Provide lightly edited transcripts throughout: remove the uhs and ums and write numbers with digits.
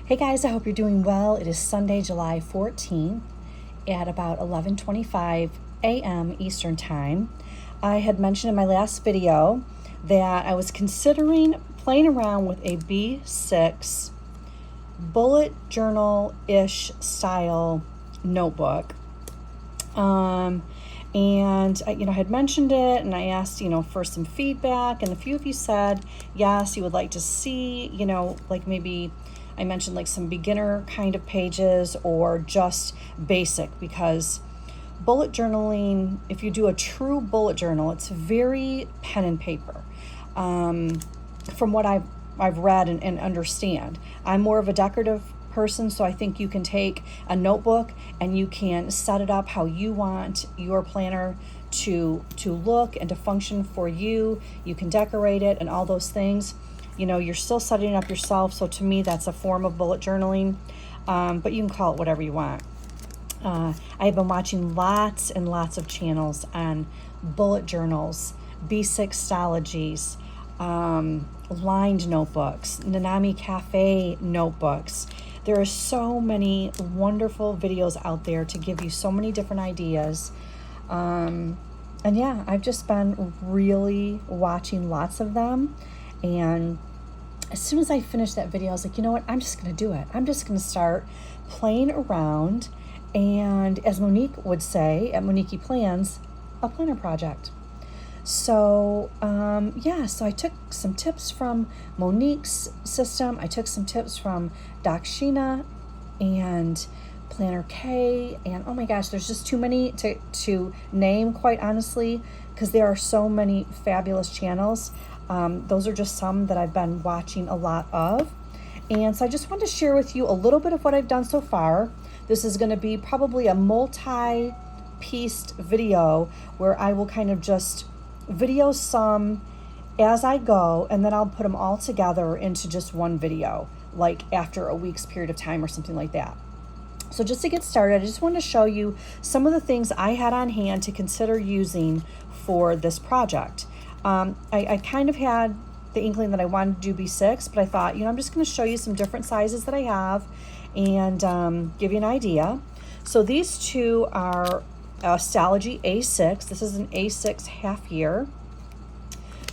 Hey guys, I hope you're doing well. It is Sunday, July 14th at about 11:25 a.m. Eastern Time. I had mentioned in my last video that I was considering playing around with a B6 bullet journal-ish style notebook. And I had mentioned it, and I asked, for some feedback, and a few of you said, yes, you would like to see, like maybe I mentioned like some beginner kind of pages or just basic, because bullet journaling, if you do a true bullet journal, it's very pen and paper. From what I've read and understand, I'm more of a decorative person, so I think you can take a notebook and you can set it up how you want your planner to look and to function for you. You can decorate it and all those things. You're still setting it up yourself, so to me that's a form of bullet journaling, but you can call it whatever you want. I have been watching lots and lots of channels on bullet journals, B6 Stalogies, lined notebooks, Nanami Cafe notebooks. There are so many wonderful videos out there to give you so many different ideas. And yeah, I've just been really watching lots of them. And as soon as I finished that video, I was like, you know what? I'm just going to do it. I'm just going to start playing around. And as Monique would say at Monique Plans, a planner project. So, so I took some tips from Monique's system. I took some tips from Dakshina and Planner K. And oh my gosh, there's just too many to name, quite honestly, because there are so many fabulous channels. Those are just some that I've been watching a lot of. And so I just wanted to share with you a little bit of what I've done so far. This is going to be probably a multi-pieced video where I will kind of just video some as I go, and then I'll put them all together into just one video, like after a week's period of time or something like that. So just to get started, I just want to show you some of the things I had on hand to consider using for this project. I kind of had the inkling that I wanted to do B6, but I thought, I'm just going to show you some different sizes that I have and give you an idea. So these two are Stalogy A6. This is an A6 half year.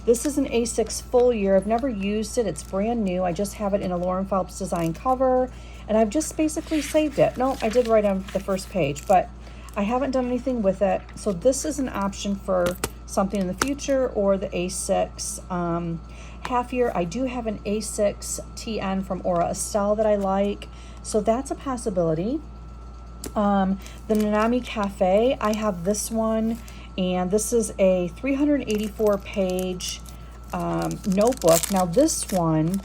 This is an A6 full year. I've never used it. It's brand new. I just have it in a Lauren Phelps design cover, and I've just basically saved it. No, I did write on the first page, but I haven't done anything with it. So this is an option for something in the future, or the A6 half year. I do have an A6 TN from Aura Estelle that I like, so that's a possibility. The Nanami Cafe, I have this one, and this is a 384 page notebook. Now this one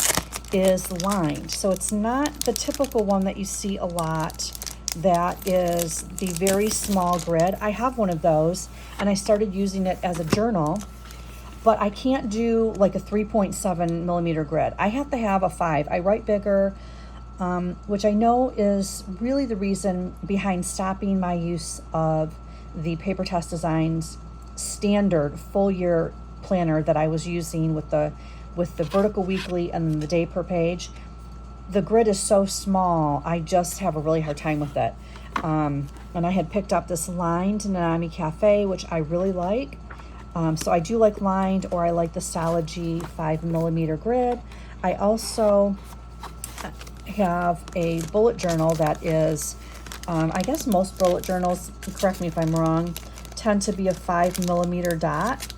is lined, so it's not the typical one that you see a lot that is the very small grid. I have one of those, and I started using it as a journal, but I can't do like a 3.7 millimeter grid. I have to have a 5. I write bigger, which I know is really the reason behind stopping my use of the Paper Test Designs standard full year planner that I was using with the vertical weekly and the day per page. The grid is so small, I just have a really hard time with it. And I had picked up this lined Nanami Cafe, which I really like. So I do like lined, or I like the Stalogy 5 millimeter grid. I also have a bullet journal that is, I guess most bullet journals, correct me if I'm wrong, tend to be a 5 millimeter dot.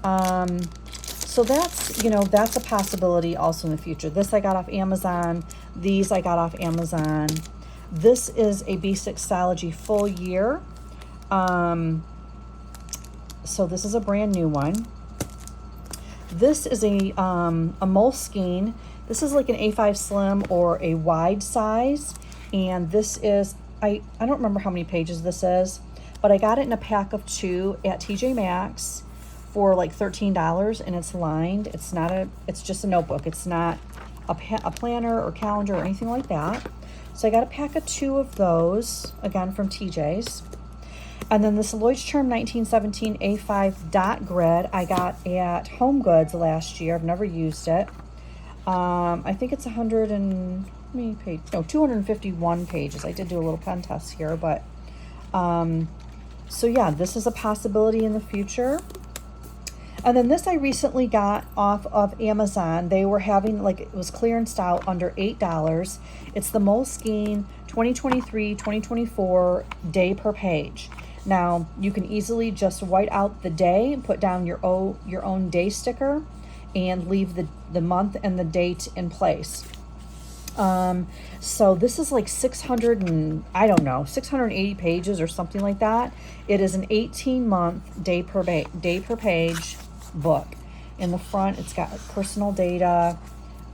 So that's a possibility also in the future. This I got off Amazon. These I got off Amazon. This is a B6 Stalogy full year. So this is a brand new one. This is a Moleskine. This is like an A5 Slim or a wide size. And this is, I don't remember how many pages this is, but I got it in a pack of 2 at TJ Maxx for like $13, and it's lined. It's just a notebook. It's not a planner or calendar or anything like that. So I got a pack of 2 of those, again from TJ's. And then this Lloyd's Charm 1917 A5 dot grid I got at Home Goods last year. I've never used it. I think it's 100 and, how many page? No, 251 pages. I did do a little pen test here, but, so yeah, this is a possibility in the future. And then this I recently got off of Amazon. They were having, like, it was clearanced out under $8. It's the Moleskine 2023-2024 day per page. Now, you can easily just white out the day and put down your own day sticker and leave the month and the date in place. So this is like 680 pages or something like that. It is an 18-month day per page book. In the front, it's got personal data,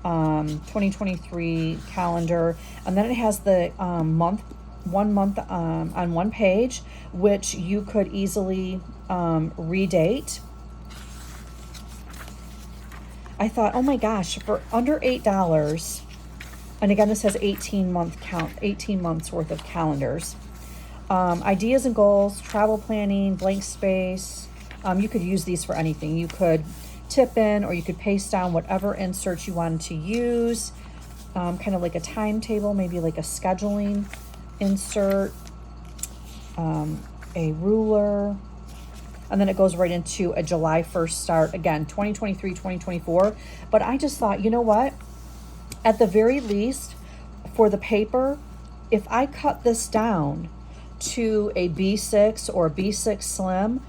2023 calendar, and then it has the one month on one page, which you could easily redate. I thought, oh my gosh, for under $8, and again, this has 18 months worth of calendars. Ideas and goals, travel planning, blank space. You could use these for anything. You could tip in, or you could paste down whatever inserts you wanted to use. Kind of like a timetable, maybe like a scheduling insert, a ruler, and then it goes right into a July 1st start. Again, 2023, 2024. But I just thought, you know what? At the very least, for the paper, if I cut this down to a B6 or a B6 Slim,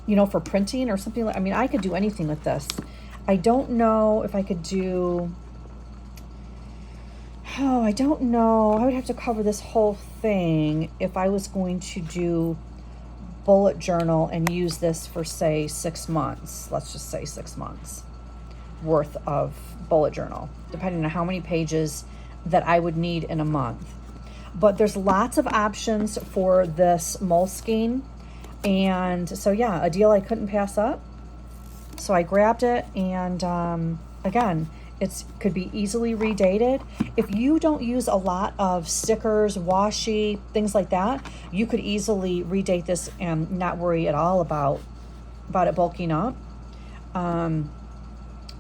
you know, for printing or something like, I mean, I could do anything with this. I don't know if I could do, I don't know. I would have to cover this whole thing if I was going to do bullet journal and use this for, say, 6 months. Let's just say 6 months worth of bullet journal, depending on how many pages that I would need in a month. But there's lots of options for this Moleskine. And so, yeah, a deal I couldn't pass up. So I grabbed it, and again, it could be easily redated. If you don't use a lot of stickers, washi, things like that, you could easily redate this and not worry at all about it bulking up.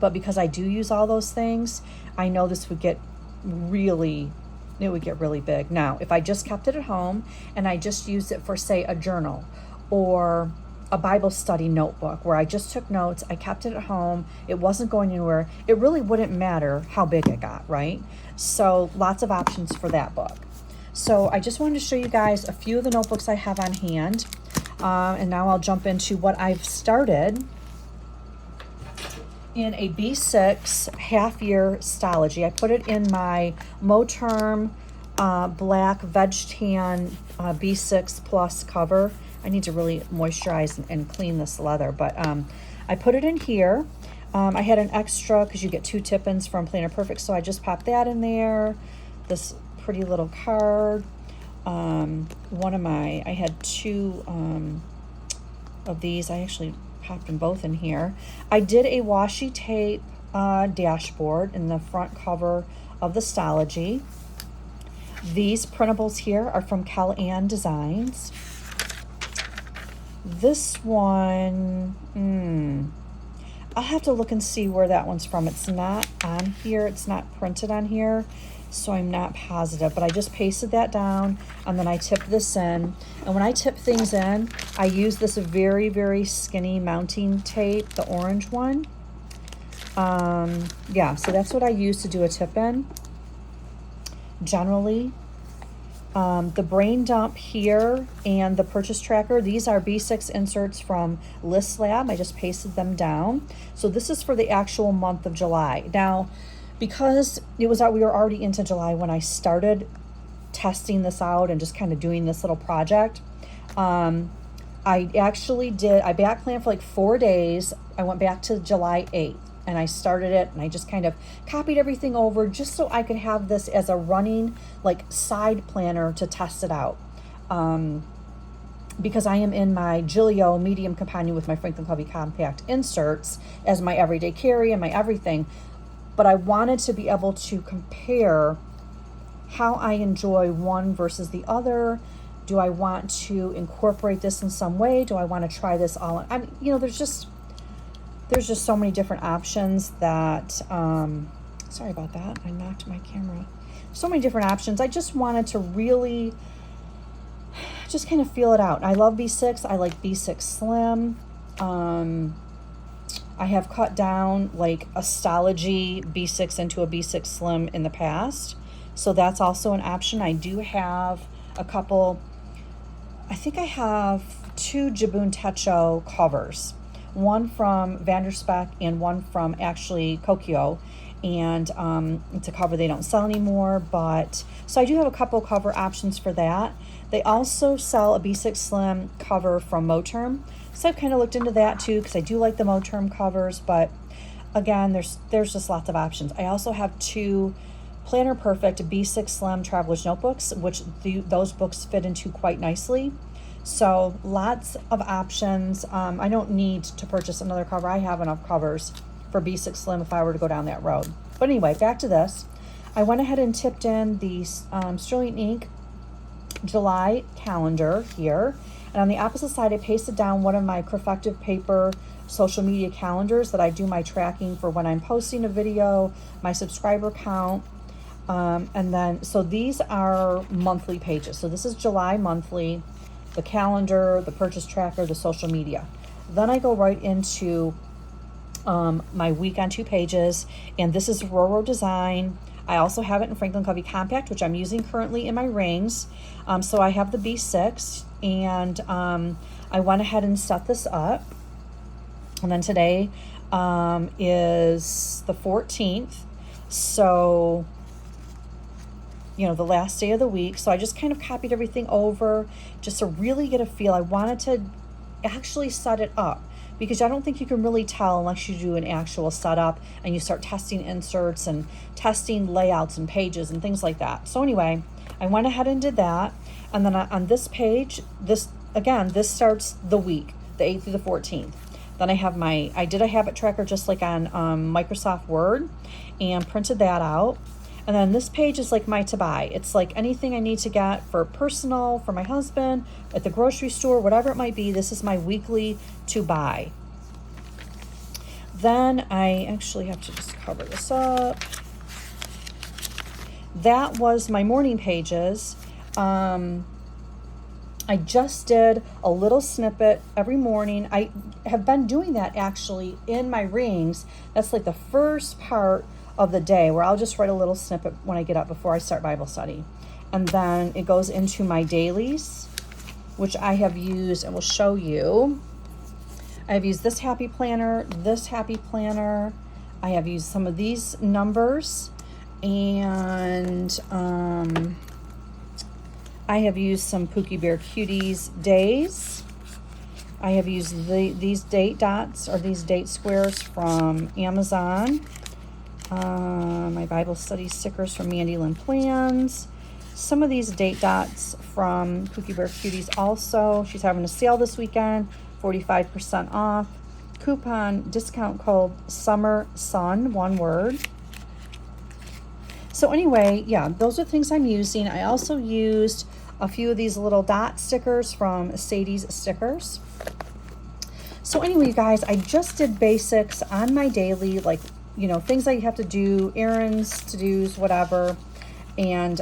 But because I do use all those things, I know this would get really big. Now, if I just kept it at home and I just used it for, say, a journal or a Bible study notebook where I just took notes, I kept it at home, it wasn't going anywhere, it really wouldn't matter how big it got, right? So lots of options for that book. So I just wanted to show you guys a few of the notebooks I have on hand. And now I'll jump into what I've started in a B6 half-year Stalogy. I put it in my Moterm black veg tan B6 plus cover. I need to really moisturize and clean this leather, but I put it in here. I had an extra because you get 2 tip-ins from Planner Perfect, so I just popped that in there. This pretty little card. I had 2 of these. I actually popped them both in here. I did a washi tape dashboard in the front cover of the Stalogy. These printables here are from Kellyanne Designs. This one, I'll have to look and see where that one's from. It's not on here. It's not printed on here, so I'm not positive. But I just pasted that down, and then I tipped this in. And when I tip things in, I use this very, very skinny mounting tape, the orange one. Yeah, so that's what I use to do a tip in, generally. The brain dump here and the purchase tracker, these are B6 inserts from List Lab. I just pasted them down. So this is for the actual month of July. Now, because we were already into July when I started testing this out and just kind of doing this little project, I back planned for like 4 days. I went back to July 8th. And I started it, and I just kind of copied everything over just so I could have this as a running like side planner to test it out. Because I am in my Gillio medium companion with my Franklin Covey compact inserts as my everyday carry and my everything. But I wanted to be able to compare how I enjoy one versus the other. Do I want to incorporate this in some way? Do I want to try this all? There's just there's just so many different options that, sorry about that, I knocked my camera. So many different options. I just wanted to really just kind of feel it out. I love B6. I like B6 Slim. I have cut down like a Stalogy B6 into a B6 Slim in the past. So that's also an option. I do have a couple, I think I have 2 Jabun Techo covers. One from Vanderspeck and one from actually Kokio. And it's a cover they don't sell anymore, but so I do have a couple cover options for that. They also sell a B6 Slim cover from Moterm, so I've kind of looked into that too because I do like the Moterm covers. But again, there's just lots of options. I also have 2 Planner Perfect B6 Slim Traveler's Notebooks, which those books fit into quite nicely. So lots of options. I don't need to purchase another cover. I have enough covers for B6 Slim if I were to go down that road. But anyway, back to this. I went ahead and tipped in the Sterling Ink July calendar here. And on the opposite side, I pasted down one of my Perfective Paper social media calendars that I do my tracking for when I'm posting a video, my subscriber count. And then, so these are monthly pages. So this is July monthly, the calendar, the purchase tracker, the social media. Then I go right into my week on 2 pages, and this is Roro Design. I also have it in Franklin Covey Compact, which I'm using currently in my rings. So I have the B6, and I went ahead and set this up. And then today is the 14th. So, you know, the last day of the week. So I just kind of copied everything over just to really get a feel. I wanted to actually set it up, because I don't think you can really tell unless you do an actual setup and you start testing inserts and testing layouts and pages and things like that. So anyway, I went ahead and did that. And then on this page, this starts the week, the 8th through the 14th. Then I did a habit tracker just like on Microsoft Word and printed that out. And then this page is like my to buy. It's like anything I need to get for personal, for my husband, at the grocery store, whatever it might be. This is my weekly to buy. Then I actually have to just cover this up. That was my morning pages. I just did a little snippet every morning. I have been doing that actually in my rings. That's like the first part of the day where I'll just write a little snippet when I get up before I start Bible study. And then it goes into my dailies, which I have used and will show you. I have used this happy planner, I have used some of these numbers, and I have used some Pookie Bear Cuties days. I have used these date dots or these date squares from Amazon. My Bible study stickers from Mandy Lynn Plans. Some of these date dots from Pookie Bear Cuties also. She's having a sale this weekend, 45% off. Coupon discount code Summer Sun, one word. So anyway, yeah, those are things I'm using. I also used a few of these little dot stickers from Sadie's Stickers. So anyway, you guys, I just did basics on my daily, like, you know, things I have to do, errands, to-dos, whatever. And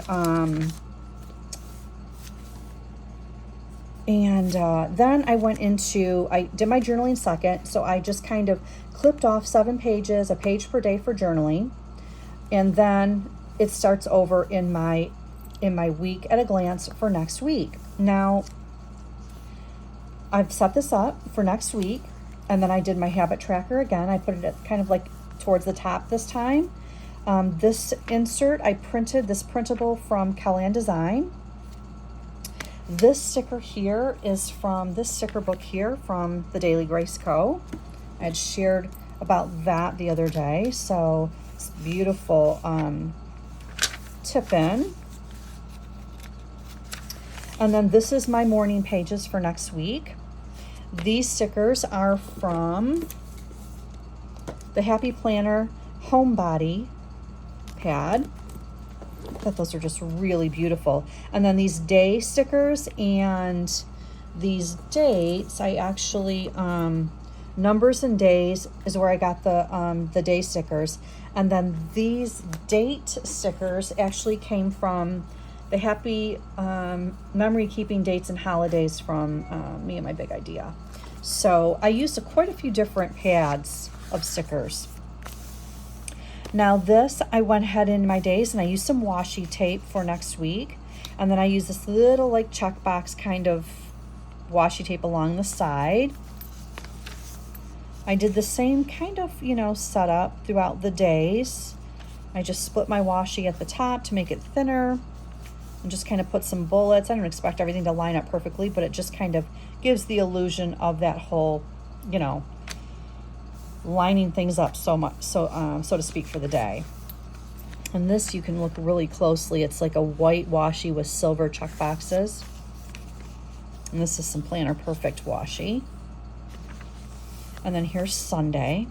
then I went into, I did my journaling second. So I just kind of clipped off 7 pages, a page per day for journaling. And then it starts over in my week at a glance for next week. Now, I've set this up for next week. And then I did my habit tracker again. I put it at kind of like towards the top this time. This insert, I printed this printable from Kellyanne Design. This sticker here is from this sticker book here from the Daily Grace Co. I had shared about that the other day. So it's beautiful tip in. And then this is my morning pages for next week. These stickers are from the Happy Planner Homebody pad. I thought those are just really beautiful. And then these day stickers and these dates, I actually numbers and days is where I got the day stickers. And then these date stickers actually came from the happy memory keeping dates and holidays from me and my big idea. So I used quite a few different pads of stickers. Now this, I went ahead in my days and I used some washi tape for next week. And then I used this little like checkbox kind of washi tape along the side. I did the same kind of, setup throughout the days. I just split my washi at the top to make it thinner and just kind of put some bullets. I don't expect everything to line up perfectly, but it just kind of gives the illusion of that whole, lining things up so much, so to speak, for the day. And this, you can look really closely. It's like a white washi with silver check boxes. And this is some Planner Perfect washi. And then here's Sunday.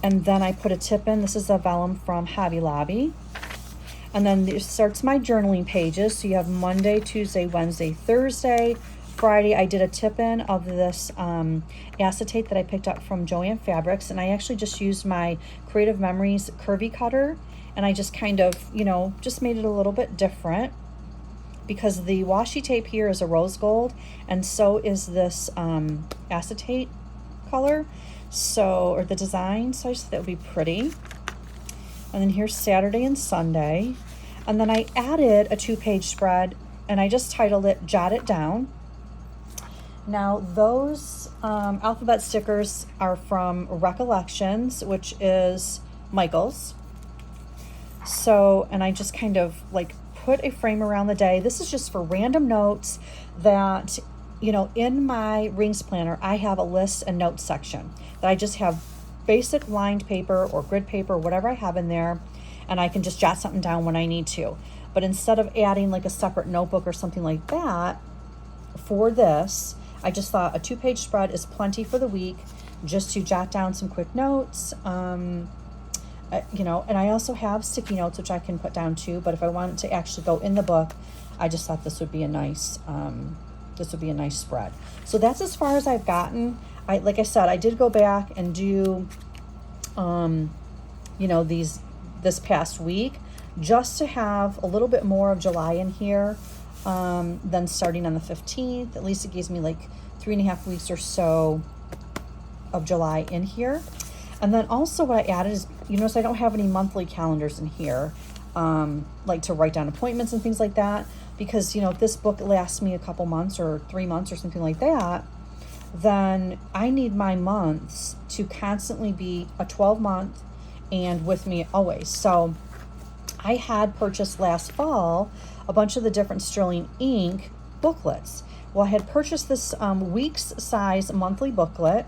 And then I put a tip in. This is a vellum from Hobby Lobby. And then this starts my journaling pages. So you have Monday, Tuesday, Wednesday, Thursday. Friday, I did a tip in of this acetate that I picked up from Joann Fabrics. And I actually just used my Creative Memories curvy cutter. And I just kind of, just made it a little bit different, because the washi tape here is a rose gold, and so is this acetate color, or the design. So I just thought that would be pretty. And then here's Saturday and Sunday. And then I added a 2-page spread, and I just titled it Jot It Down. Now those alphabet stickers are from Recollections, which is Michael's. So, and I just kind of like put a frame around the day. This is just for random notes that, in my rings planner, I have a list and notes section that I just have basic lined paper or grid paper, whatever I have in there, and I can just jot something down when I need to. But instead of adding like a separate notebook or something like that for this, I just thought a 2-page spread is plenty for the week, just to jot down some quick notes. And I also have sticky notes, which I can put down too, but if I wanted to actually go in the book, I just thought this would be a nice spread. So that's as far as I've gotten. Like I said, I did go back and do, this past week, just to have a little bit more of July in here, than starting on the 15th. At least it gives me like 3.5 weeks or so of July in here. And then also what I added is, you notice I don't have any monthly calendars in here, like to write down appointments and things like that, because, if this book lasts me a couple months or 3 months or something like that, then I need my months to constantly be a 12-month and with me always. So I had purchased last fall a bunch of the different Sterling ink booklets. Well, I had purchased this week's size monthly booklet,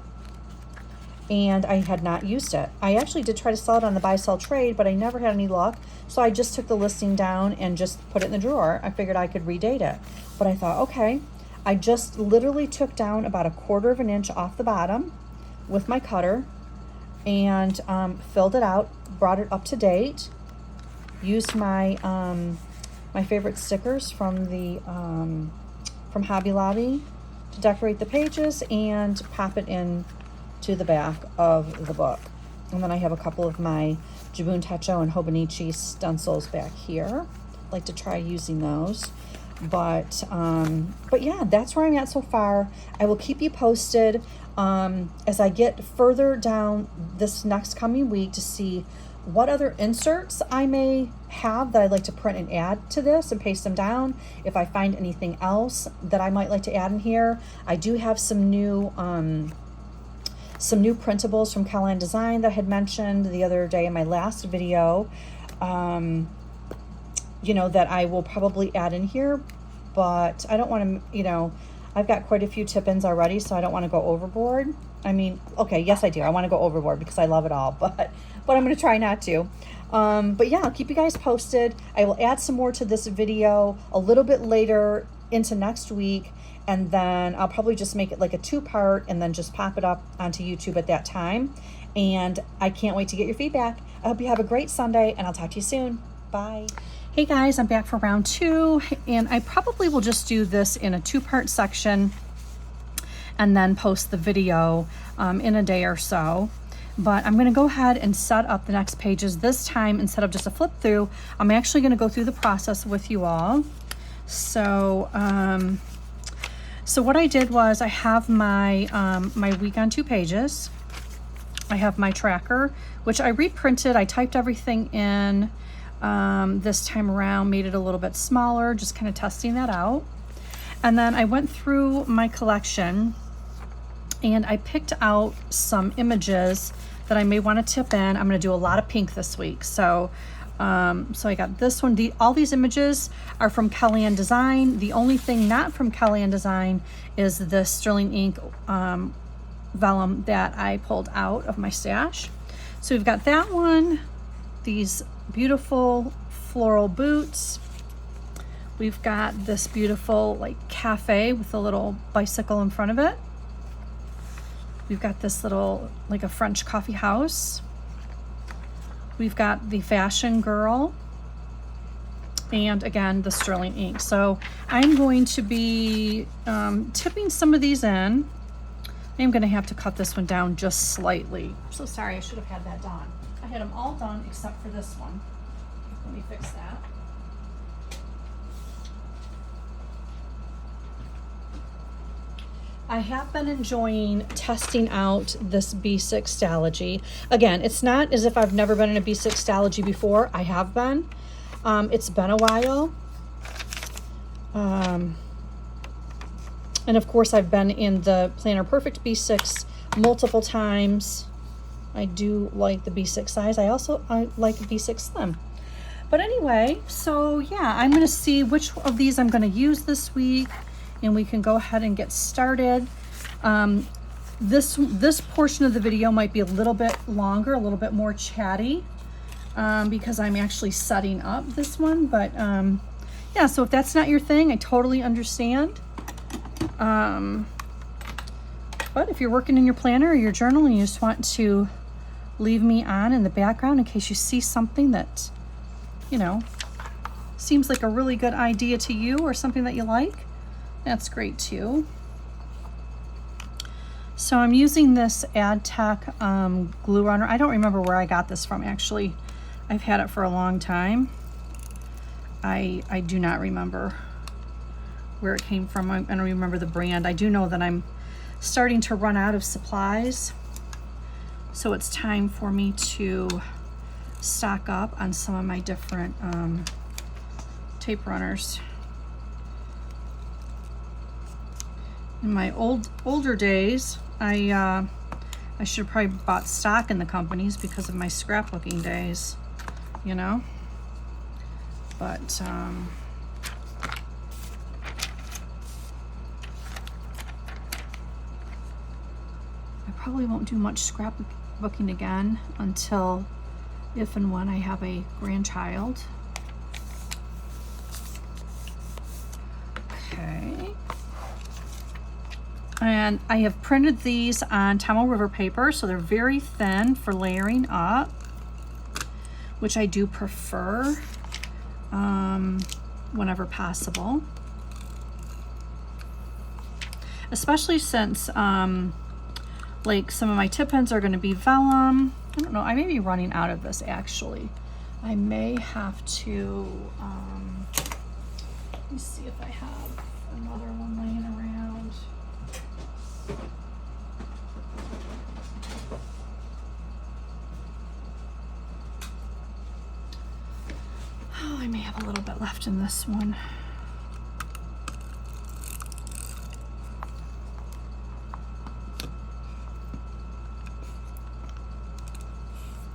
and I had not used it. I actually did try to sell it on the buy-sell trade, but I never had any luck. So I just took the listing down and just put it in the drawer. I figured I could redate it. But I thought, okay, I just literally took down about 1/4 inch off the bottom with my cutter and filled it out, brought it up to date, used my my favorite stickers from the from Hobby Lobby to decorate the pages and pop it in to the back of the book. And then I have a couple of my Jabun Techo and Hobonichi stencils back here. I'd like to try using those. But yeah, that's where I'm at so far. I will keep you posted as I get further down this next coming week to see what other inserts I may have that I'd like to print and add to this and paste them down. If I find anything else that I might like to add in here. I do have some new printables from Caroline Design that I had mentioned the other day in my last video, that I will probably add in here, but I don't want to, I've got quite a few tip-ins already, so I don't want to go overboard. I mean, okay, yes I do. I want to go overboard because I love it all, but I'm going to try not to. But yeah, I'll keep you guys posted. I will add some more to this video a little bit later into next week, and then I'll probably just make it like a 2-part and then just pop it up onto YouTube at that time. And I can't wait to get your feedback. I hope you have a great Sunday, and I'll talk to you soon. Bye. Hey guys, I'm back for round 2, and I probably will just do this in a 2-part section. and then post the video in a day or so. But I'm gonna go ahead and set up the next pages. This time, instead of just a flip through, I'm actually gonna go through the process with you all. So, so what I did was I have my, my week on 2 pages. I have my tracker, which I reprinted. I typed everything in this time around, made it a little bit smaller, just kind of testing that out. And then I went through my collection and I picked out some images that I may want to tip in. I'm going to do a lot of pink this week. So, so I got this one. All these images are from Kellyanne Design. The only thing not from Kellyanne Design is the Sterling ink vellum that I pulled out of my stash. So we've got that one, these beautiful floral boots. We've got this beautiful like cafe with a little bicycle in front of it. We've got this little, like a French coffee house. We've got the fashion girl. And again, the Sterling ink. So I'm going to be tipping some of these in. I'm gonna have to cut this one down just slightly. I'm so sorry, I should have had that done. I had them all done except for this one. Let me fix that. I have been enjoying testing out this B6 Stalogy. Again, it's not as if I've never been in a B6 Stalogy before. I have been. It's been a while. And of course, I've been in the Planner Perfect B6 multiple times. I do like the B6 size. I like the B6 Slim. But anyway, so yeah, I'm going to see which of these I'm going to use this week, and we can go ahead and get started. This portion of the video might be a little bit longer, a little bit more chatty, because I'm actually setting up this one. But yeah, so if that's not your thing, I totally understand. But if you're working in your planner or your journal and you just want to leave me on in the background in case you see something that, you know, seems like a really good idea to you or something that you like, that's great too. So I'm using this AdTech glue runner. I don't remember where I got this from actually. I've had it for a long time. I do not remember where it came from. I don't remember the brand. I do know that I'm starting to run out of supplies. So it's time for me to stock up on some of my different tape runners. In my older days, I should have probably bought stock in the companies because of my scrapbooking days, you know. But I probably won't do much scrapbooking again until if and when I have a grandchild. Okay. And I have printed these on Tamil River paper, so they're very thin for layering up, which I do prefer whenever possible. Especially since like some of my tip pins are going to be vellum. I don't know, I may be running out of this actually. I may have to, let me see if I have another one laying around. Oh, I may have a little bit left in this one.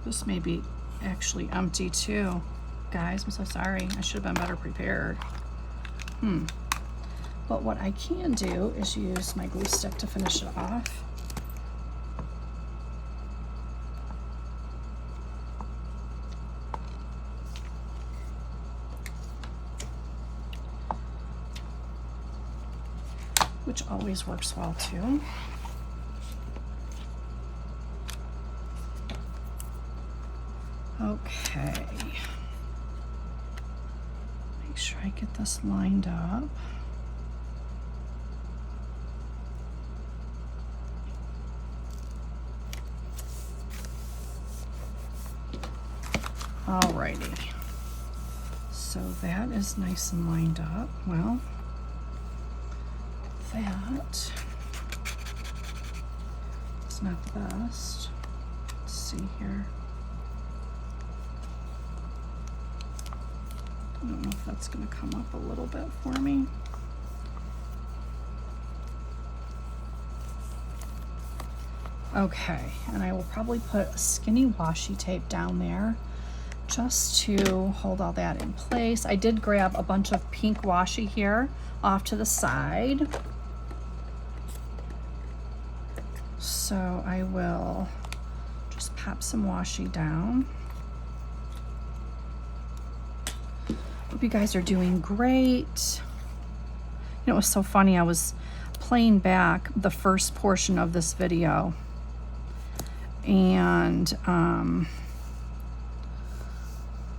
This may be actually empty too. Guys, I'm so sorry. I should have been better prepared. But what I can do is use my glue stick to finish it off. Which always works well too. Okay. Make sure I get this lined up. Alrighty. So that is nice and lined up. Well, that is not the best. Let's see here. I don't know if that's going to come up a little bit for me. Okay, and I will probably put a skinny washi tape down there just to hold all that in place. I did grab a bunch of pink washi here off to the side. So I will just pop some washi down. Hope you guys are doing great. You know, it was so funny. I was playing back the first portion of this video and,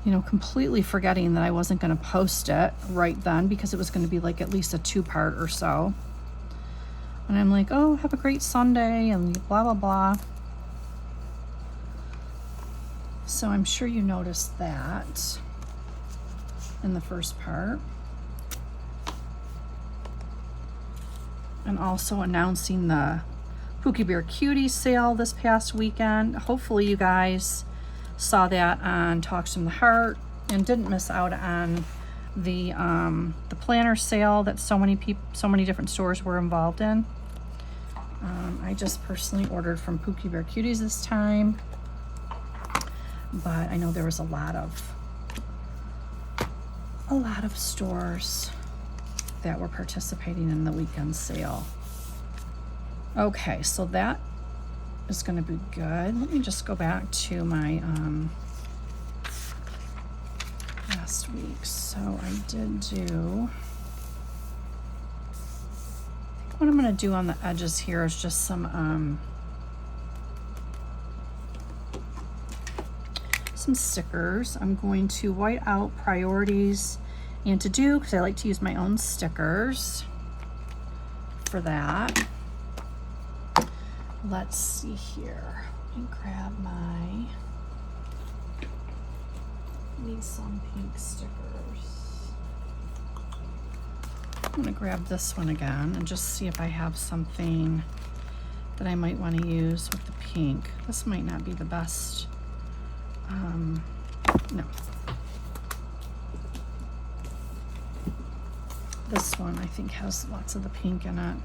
you know, completely forgetting that I wasn't going to post it right then because it was going to be like at least a 2-part or so. And I'm like, oh, have a great Sunday and blah, blah, blah. So I'm sure you noticed that in the first part. And also announcing the Pookie Bear Cutie sale this past weekend. Hopefully you guys saw that on Talks from the Heart and didn't miss out on the planner sale that so many different stores were involved in. I just personally ordered from Pookie Bear Cuties this time, but I know there was a lot of stores that were participating in the weekend sale. Okay, so that is going to be good. Let me just go back to my last week. So I did do, what I'm going to do on the edges here is just some stickers. I'm going to white out priorities and to do, because I like to use my own stickers for that. Let's see here. Let me grab my, need some pink stickers. I'm gonna grab this one again and just see if I have something that I might want to use with the pink. This might not be the best. No. This one I think has lots of the pink in it.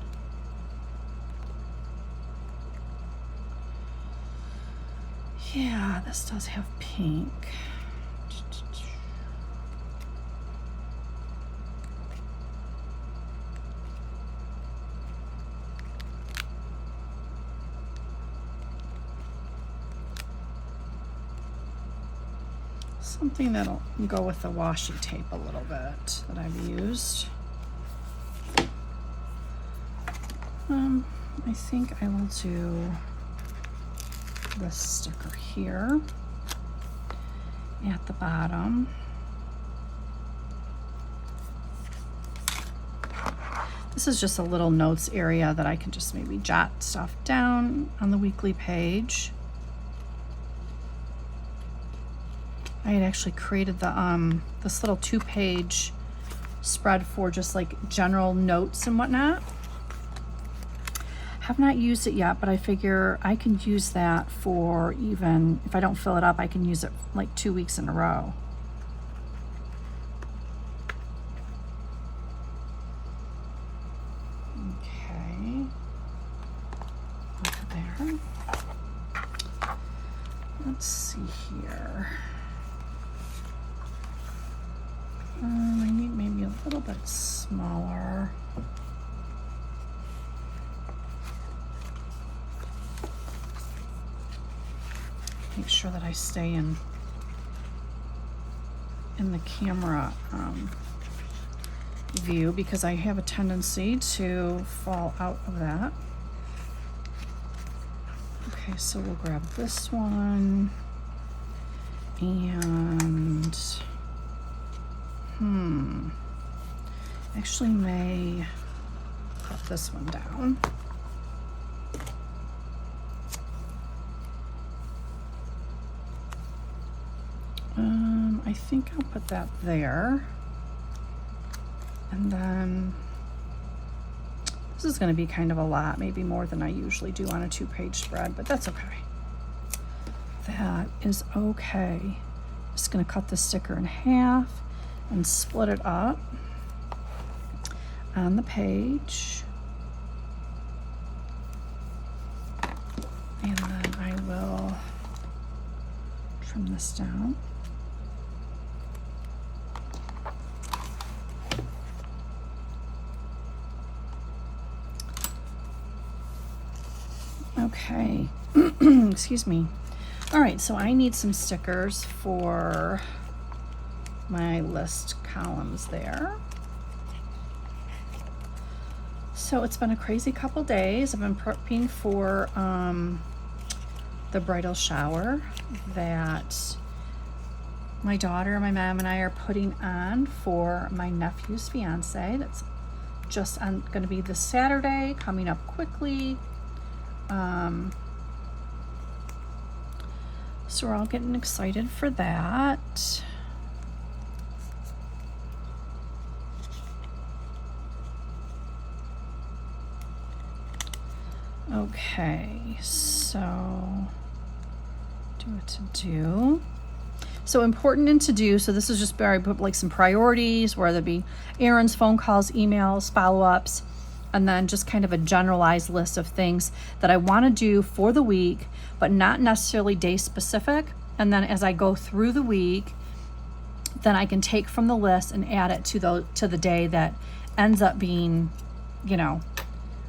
Yeah, this does have pink. Something that'll go with the washi tape a little bit that I've used. I think I will do this sticker here at the bottom. This is just a little notes area that I can just maybe jot stuff down on the weekly page. I had actually created the this little 2-page spread for just like general notes and whatnot. Have not used it yet, but I figure I can use that for, even if I don't fill it up, I can use it like 2 weeks in a row. Okay. Over there. Let's see here. I need maybe a little bit smaller. Make sure that I stay in the camera view, because I have a tendency to fall out of that. Okay, so we'll grab this one and actually may put this one down. think I'll put that there. And then this is going to be kind of a lot, maybe more than I usually do on a 2-page spread, but that's okay. That is okay. Just going to cut the sticker in half and split it up on the page. And then I will trim this down. Okay, excuse me. All right, so I need some stickers for my list columns there. So it's been a crazy couple days. I've been prepping for the bridal shower that my daughter, my mom, and I are putting on for my nephew's fiance. That's just going to be this Saturday, coming up quickly. So we're all getting excited for that. Okay, so do what to do. So important and to do. So this is just where I put like some priorities, whether it be errands, phone calls, emails, follow-ups, and then just kind of a generalized list of things that I want to do for the week, but not necessarily day specific. And then as I go through the week, then I can take from the list and add it to the day that ends up being, you know,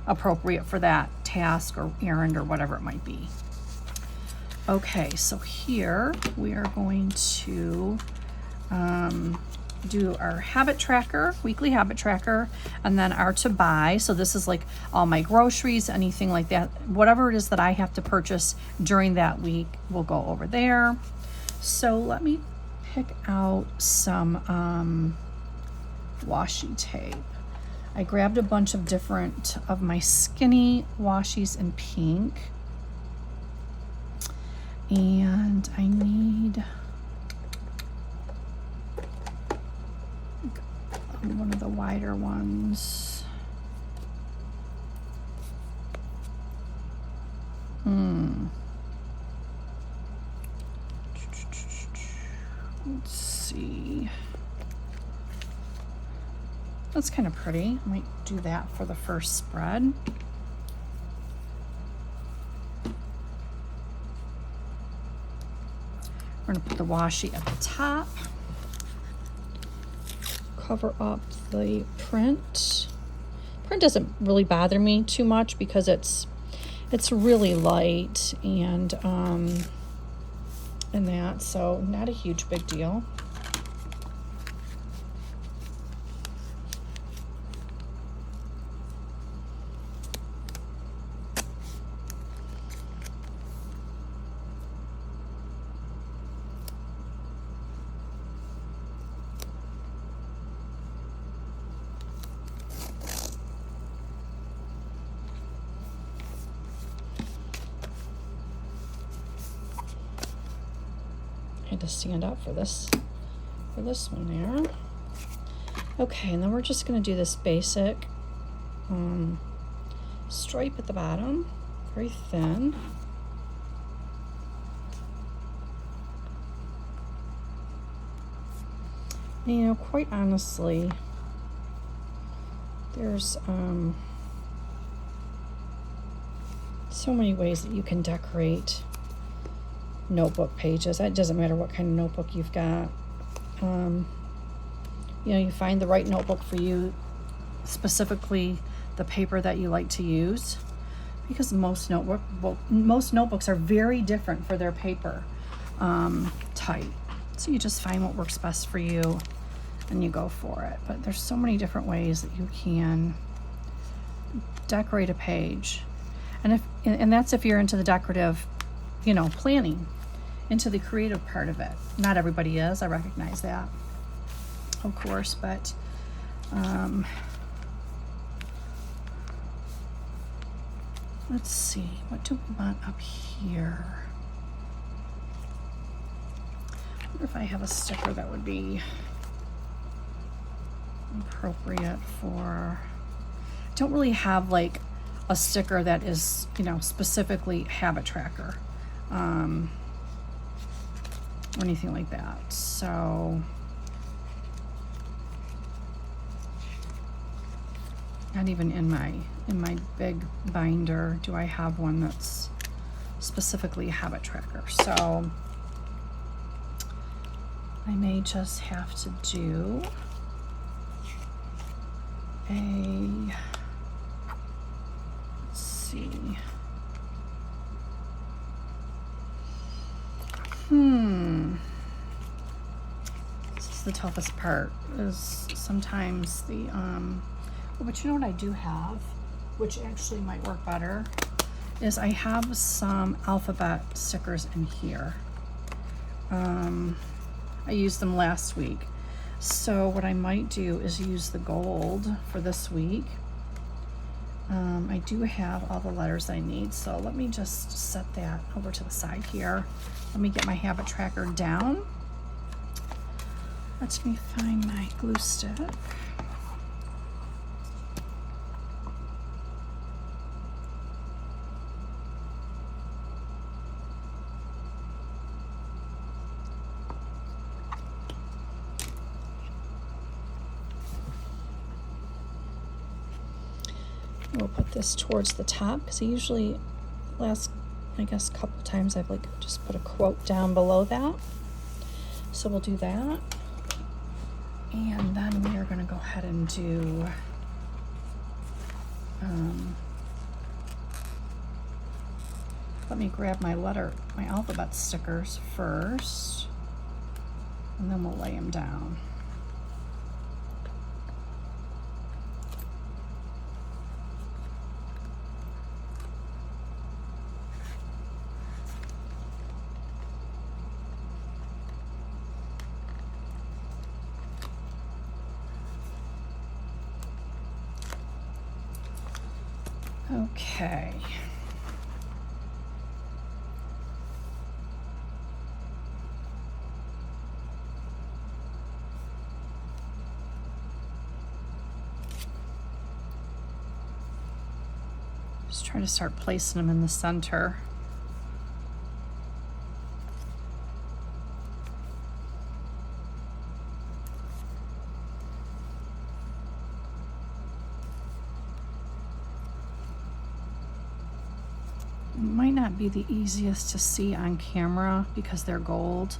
appropriate for that task or errand or whatever it might be. Okay, so here we are going to do our habit tracker, weekly habit tracker, and then our to buy. So this is like all my groceries, anything like that, whatever it is that I have to purchase during that week, we'll go over there. So let me pick out some washi tape. I grabbed a bunch of different of my skinny washies in pink. And I need one of the wider ones. Let's see. That's kind of pretty. I might do that for the first spread. We're going to put the washi at the top. Cover up the print. Print doesn't really bother me too much because it's really light and that, so not a huge big deal. Had to stand up for this one there. Okay, and then we're just going to do this basic stripe at the bottom, very thin. And, you know, quite honestly, there's so many ways that you can decorate notebook pages. It doesn't matter what kind of notebook you've got. You know, you find the right notebook for you, specifically the paper that you like to use, because most notebooks are very different for their paper type. So you just find what works best for you and you go for it. But there's so many different ways that you can decorate a page, and that's if you're into the decorative, you know, planning, into the creative part of it. Not everybody is, I recognize that, of course, but let's see, what do we want up here? wonder if I have a sticker that would be appropriate for, I don't really have like a sticker that is, you know, specifically habit tracker, or anything like that. So not even in my big binder do I have one that's specifically a habit tracker. So I may just have to do a, let's see. This is the toughest part, is sometimes the, but you know what I do have, which actually might work better, is I have some alphabet stickers in here. I used them last week. So what I might do is use the gold for this week. I do have all the letters I need, so let me just set that over to the side here. Let me get my habit tracker down. Let me find my glue stick. We'll put this towards the top because I usually, last, I guess, couple times I've like just put a quote down below that. So we'll do that. And then we are going to go ahead and do let me grab my alphabet stickers first, and then we'll lay them down. Okay. Just trying to start placing them in the center. Might not be the easiest to see on camera because they're gold,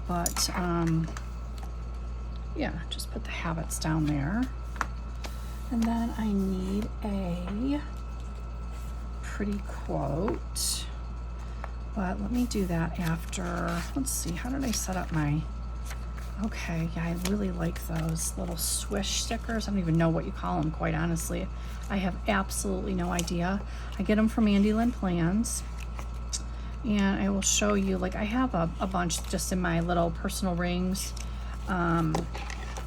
but yeah, just put the habits down there. And then I need a pretty quote, but let me do that after. Let's see, how did I set up my, okay, yeah, I really like those little swish stickers. I don't even know what you call them, quite honestly. I have absolutely no idea. I get them from Andy Lynn Plans, and I will show you, like I have a bunch just in my little personal rings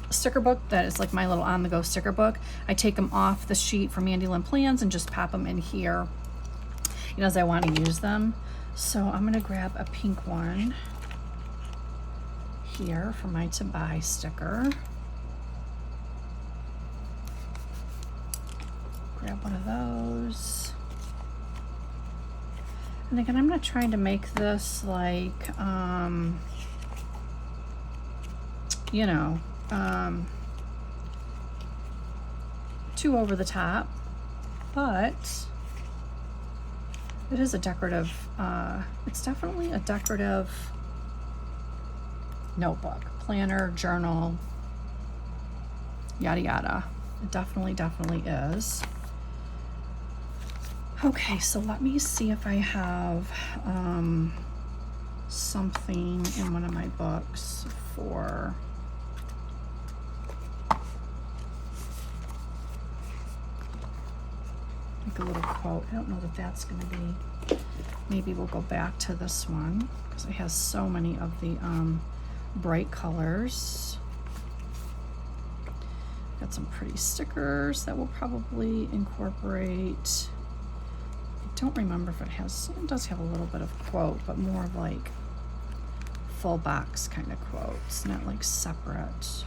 sticker book that is like my little on-the-go sticker book. I take them off the sheet from Andy Lynn Plans and just pop them in here, you know, as I want to use them. So I'm gonna grab a pink one here for my to buy sticker. Grab one of those. And again, I'm not trying to make this like, you know, too over the top, but it is a decorative, it's definitely a decorative notebook, planner, journal, yada yada. It definitely is. Okay, so let me see if I have something in one of my books for like a little quote. I don't know that that's going to be, maybe we'll go back to this one because it has so many of the bright colors. Got some pretty stickers that we'll probably incorporate. I don't remember if it has, it does have a little bit of quote, but more of like full box kind of quotes, not like separate.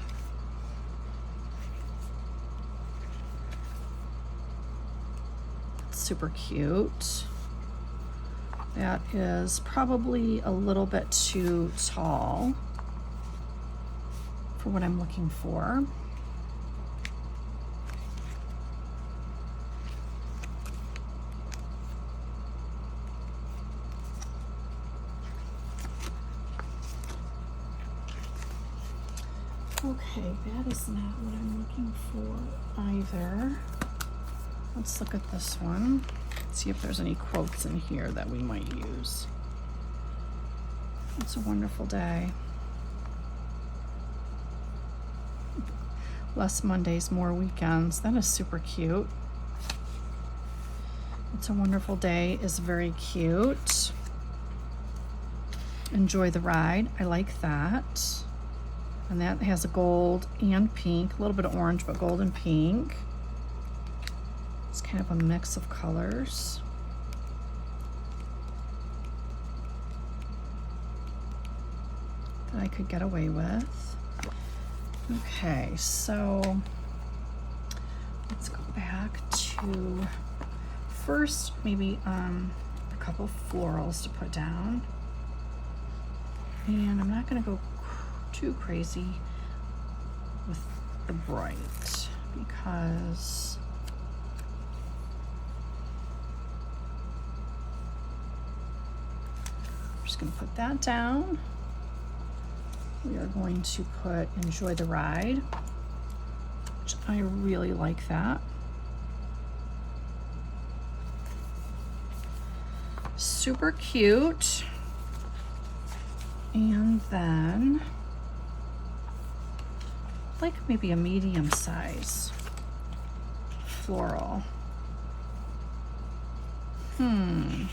Super cute. That is probably a little bit too tall for what I'm looking for. Okay, that is not what I'm looking for either. Let's look at this one. See if there's any quotes in here that we might use. It's a wonderful day. Less Mondays, more weekends. That is super cute. It's a wonderful day is very cute. Enjoy the ride. I like that. And that has a gold and pink, a little bit of orange, but gold and pink. It's kind of a mix of colors. That I could get away with. Okay, so let's go back to first maybe a couple florals to put down. And I'm not gonna go too crazy with the bright because I'm just going to put that down. We are going to put Enjoy the Ride, which I really like that. Super cute. And then like maybe a medium size floral. I'm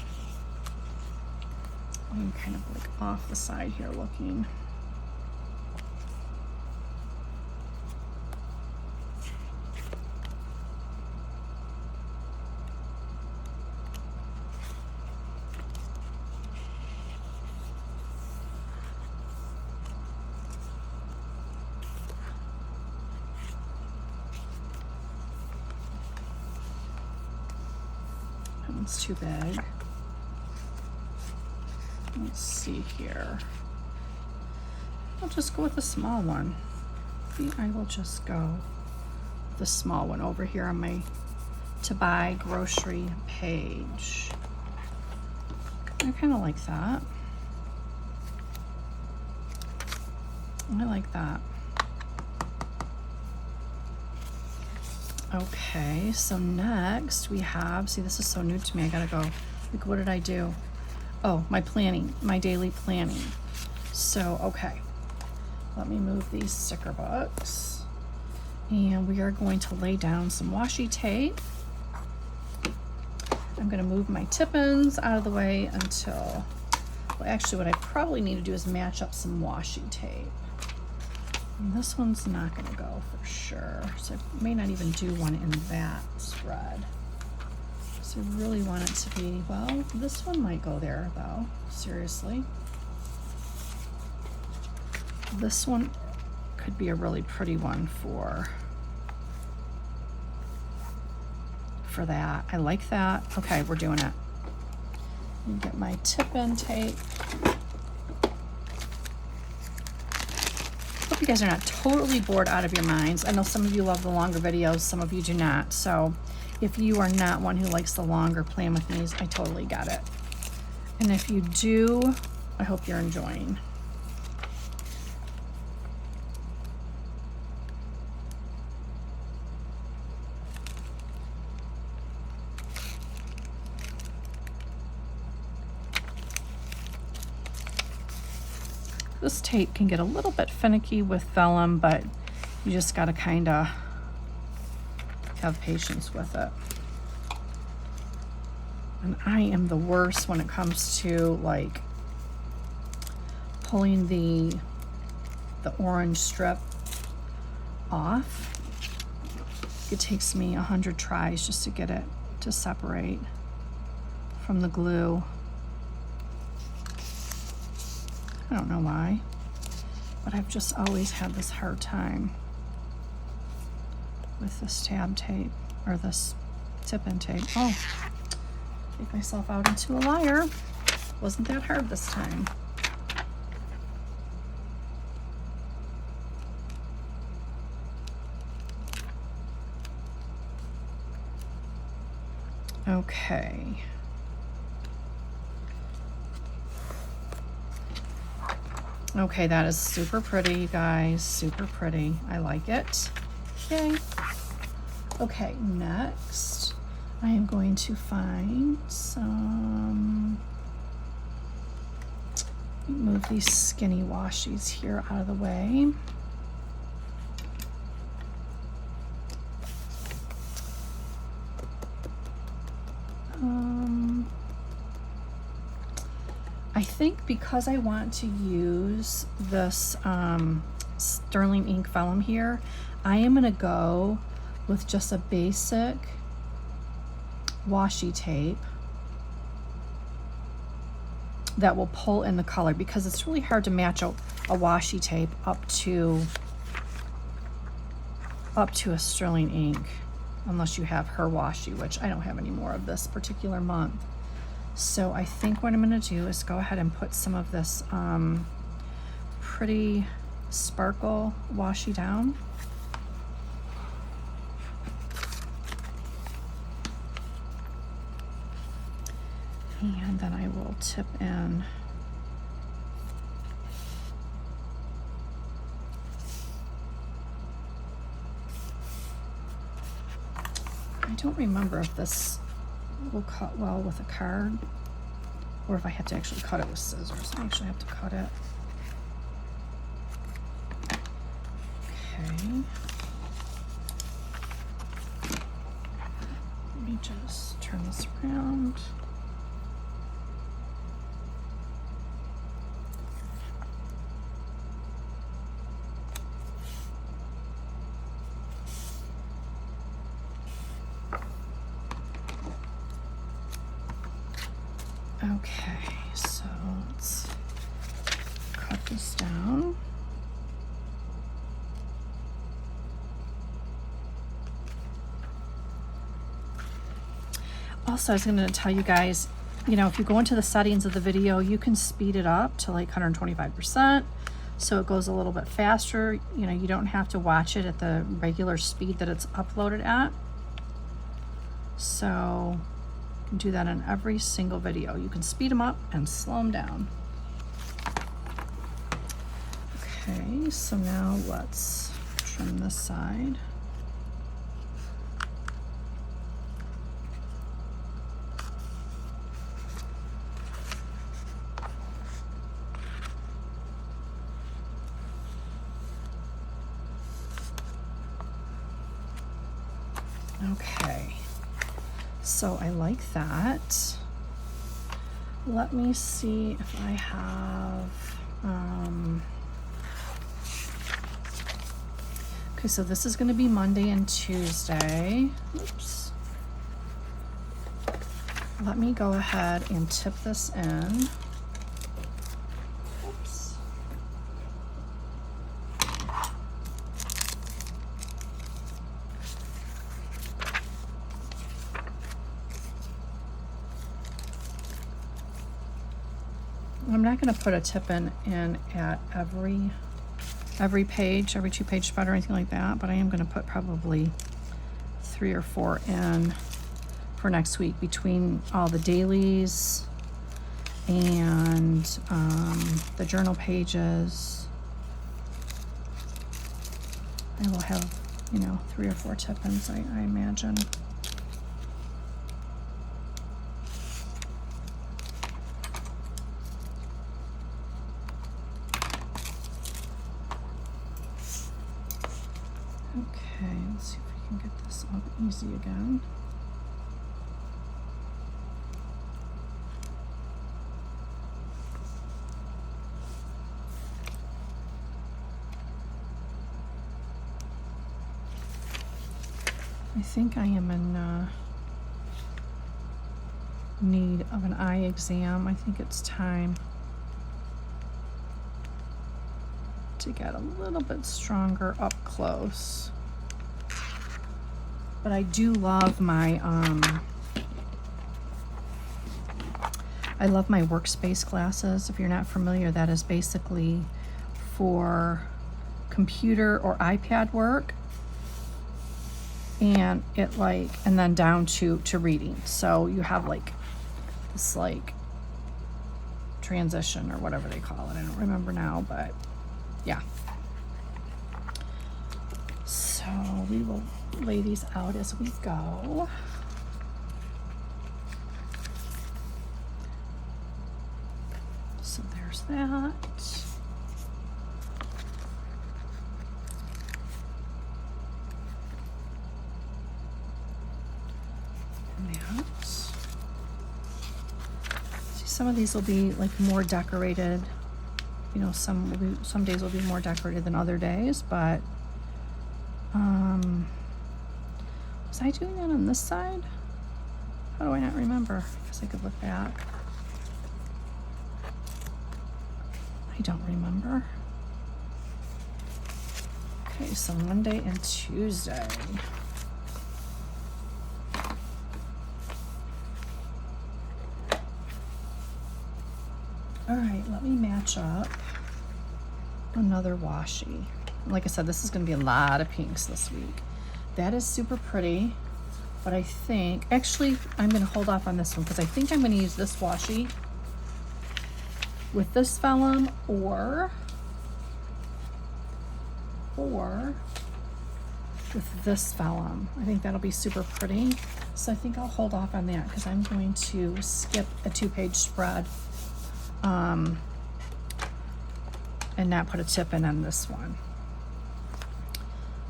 kind of like off the side here looking. It's too big. Let's see here. I'll just go with the small one. I will just go with the small one over here on my to buy grocery page. I kind of like that. I like that. Okay, so next we have, see, this is so new to me. I gotta go, like, what did I do? Oh, my planning, my daily planning. So, okay, let me move these sticker books. And we are going to lay down some washi tape. I'm gonna move my tip-ins out of the way until, well, actually what I probably need to do is match up some washi tape. And this one's not going to go for sure, so I may not even do one in that spread. So I really want it to be, well, this one might go there though, seriously. This one could be a really pretty one for that. I like that. Okay, we're doing it. Let me get my tip-in tape. Hope you guys are not totally bored out of your minds. I know some of you love the longer videos, some of you do not. So if you are not one who likes the longer plan with me's, I totally get it. And if you do, I hope you're enjoying. This tape can get a little bit finicky with vellum, but you just got to kind of have patience with it. And I am the worst when it comes to like pulling the orange strip off. It takes me 100 tries just to get it to separate from the glue. I don't know why, but I've just always had this hard time with this tab tape, or this tip-in tape. Oh, take myself out into a liar. Wasn't that hard this time. Okay. Okay, that is super pretty, you guys. Super pretty. I like it. Yay. Okay, next I am going to find some, move these skinny washies here out of the way. I think because I want to use this sterling ink vellum here, I am going to go with just a basic washi tape that will pull in the color, because it's really hard to match a washi tape up to a sterling ink unless you have her washi, which I don't have any more of this particular month. So I think what I'm going to do is go ahead and put some of this pretty sparkle washi down. And then I will tip in I don't remember if this will cut well with a card or if I have to actually cut it with scissors. I actually have to cut it. Okay. Let me just turn this around. Okay, so let's cut this down. Also, I was going to tell you guys, you know, if you go into the settings of the video, you can speed it up to like 125%, so it goes a little bit faster. You know, you don't have to watch it at the regular speed that it's uploaded at. So you can do that in every single video. You can speed them up and slow them down. Okay, so now let's trim this side. Okay, so I like that. Let me see if I have, okay, so this is going to be Monday and Tuesday. Oops. Let me go ahead and tip this in. Oops. I'm not going to put a tip in at every page, every 2-page spread or anything like that, but I am going to put probably 3 or 4 in for next week between all the dailies and the journal pages. I will have, you know, 3 or 4 tip-ins, I imagine. Okay, let's see if we can get this up easy again. I think I am in need of an eye exam. I think it's time. to get a little bit stronger up close. But I do love my, I love my workspace glasses. If you're not familiar, that is basically for computer or iPad work. And it like, and then down to reading. So you have like this like transition or whatever they call it. I don't remember now, but yeah. So we will lay these out as we go. So there's that. And that. See, some of these will be like more decorated. You know, some days will be more decorated than other days, but was I doing that on this side? How do I not remember? I guess I could look back. I don't remember. Okay, so Monday and Tuesday. All right, let me match up another washi. Like I said, this is going to be a lot of pinks this week. That is super pretty, but I think, actually, I'm going to hold off on this one because I think I'm going to use this washi with this vellum or with this vellum. I think that'll be super pretty. So I think I'll hold off on that because I'm going to skip a 2-page spread and not put a tip in on this one.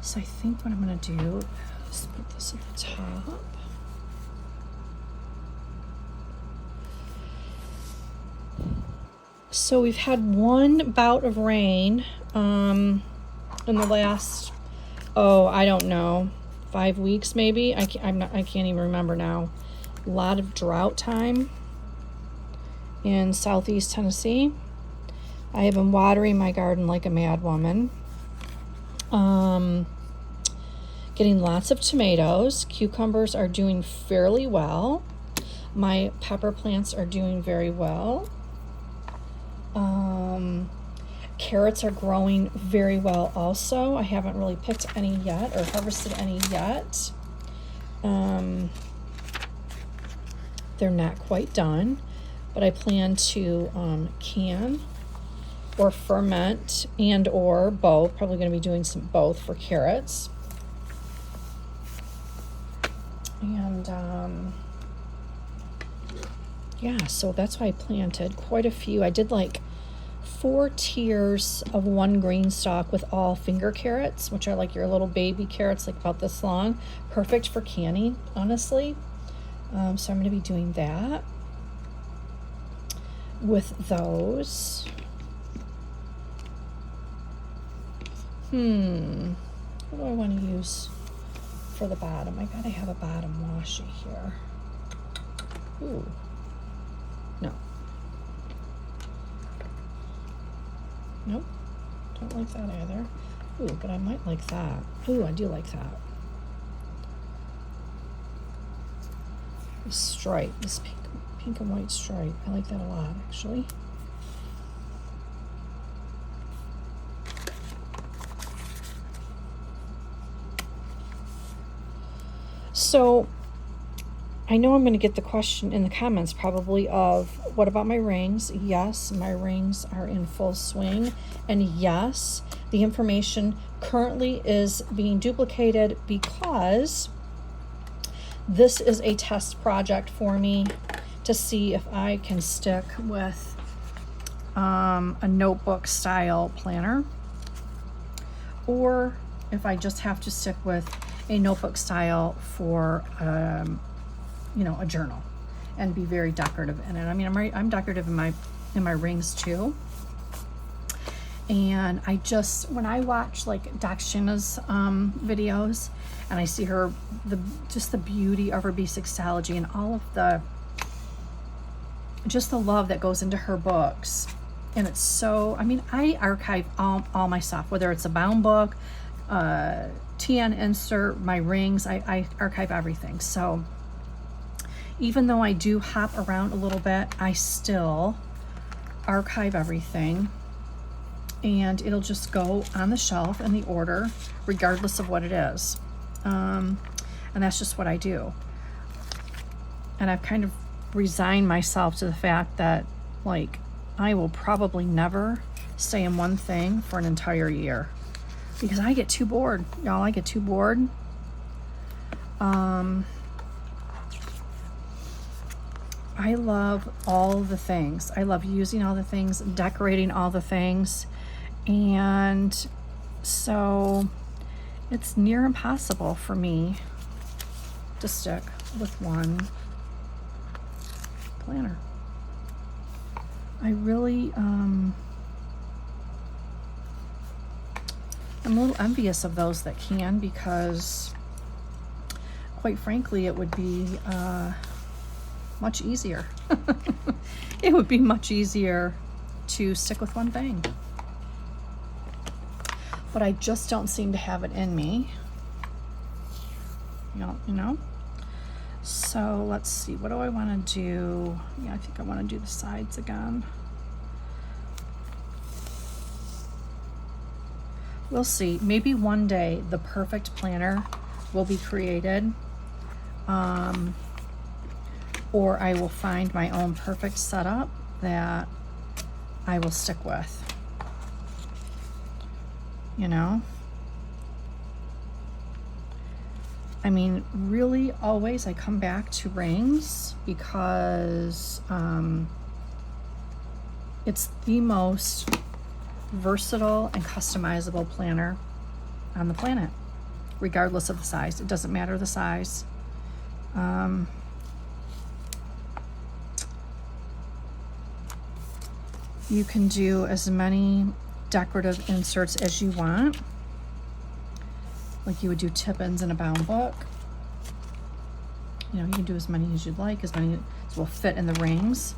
So I think what I'm going to do is put this at the top. So we've had one bout of rain in the last, I don't know, 5 weeks maybe. I can't even remember now. A lot of drought time in southeast Tennessee. I have been watering my garden like a mad woman. Getting lots of tomatoes. Cucumbers are doing fairly well. My pepper plants are doing very well. Carrots are growing very well also. I haven't really picked any yet or harvested any yet. They're not quite done, but I plan to can or ferment and or both. Probably going to be doing some both for carrots. And yeah, so that's why I planted quite a few. I did like 4 tiers of one green stalk with all finger carrots, which are like your little baby carrots, like about this long. Perfect for canning, honestly. So I'm going to be doing that with those. What do I want to use for the bottom? I gotta have a bottom washi here. Ooh. No. Nope. Don't like that either. Ooh, but I might like that. Ooh, I do like that. This stripe, this pink and white stripe. I like that a lot, actually. So I know I'm going to get the question in the comments probably of, what about my rings? Yes, my rings are in full swing. And yes, the information currently is being duplicated because this is a test project for me to see if I can stick with a notebook style planner, or if I just have to stick with a notebook style for you know, a journal and be very decorative in it. I mean, I'm decorative in my rings too. And I just, when I watch like Doc Shina's videos and I see her, just the beauty of her basic Stalogy and all of the, just the love that goes into her books, And it's so, I mean, I archive all my stuff, whether it's a bound book, TN insert, my rings, I archive everything. So even though I do hop around a little bit, I still archive everything, and it'll just go on the shelf in the order, regardless of what it is. And that's just what I do. And I've kind of resigned myself to the fact that, like, I will probably never stay in one thing for an entire year because I get too bored, y'all. I get too bored. I love all the things. I love using all the things, decorating all the things. And so it's near impossible for me to stick with one planner. I really, I'm a little envious of those that can, because quite frankly, it would be much easier. It would be much easier to stick with one thing. But I just don't seem to have it in me. You know? So let's see, what do I want to do? Yeah, I think I want to do the sides again. We'll see. Maybe one day the perfect planner will be created. Or I will find my own perfect setup that I will stick with. You know? I mean, really, always I come back to rings because it's the most versatile and customizable planner on the planet, regardless of the size. It doesn't matter the size. You can do as many decorative inserts as you want, like you would do tip-ins in a bound book. You know, you can do as many as you'd like, as many as will fit in the rings.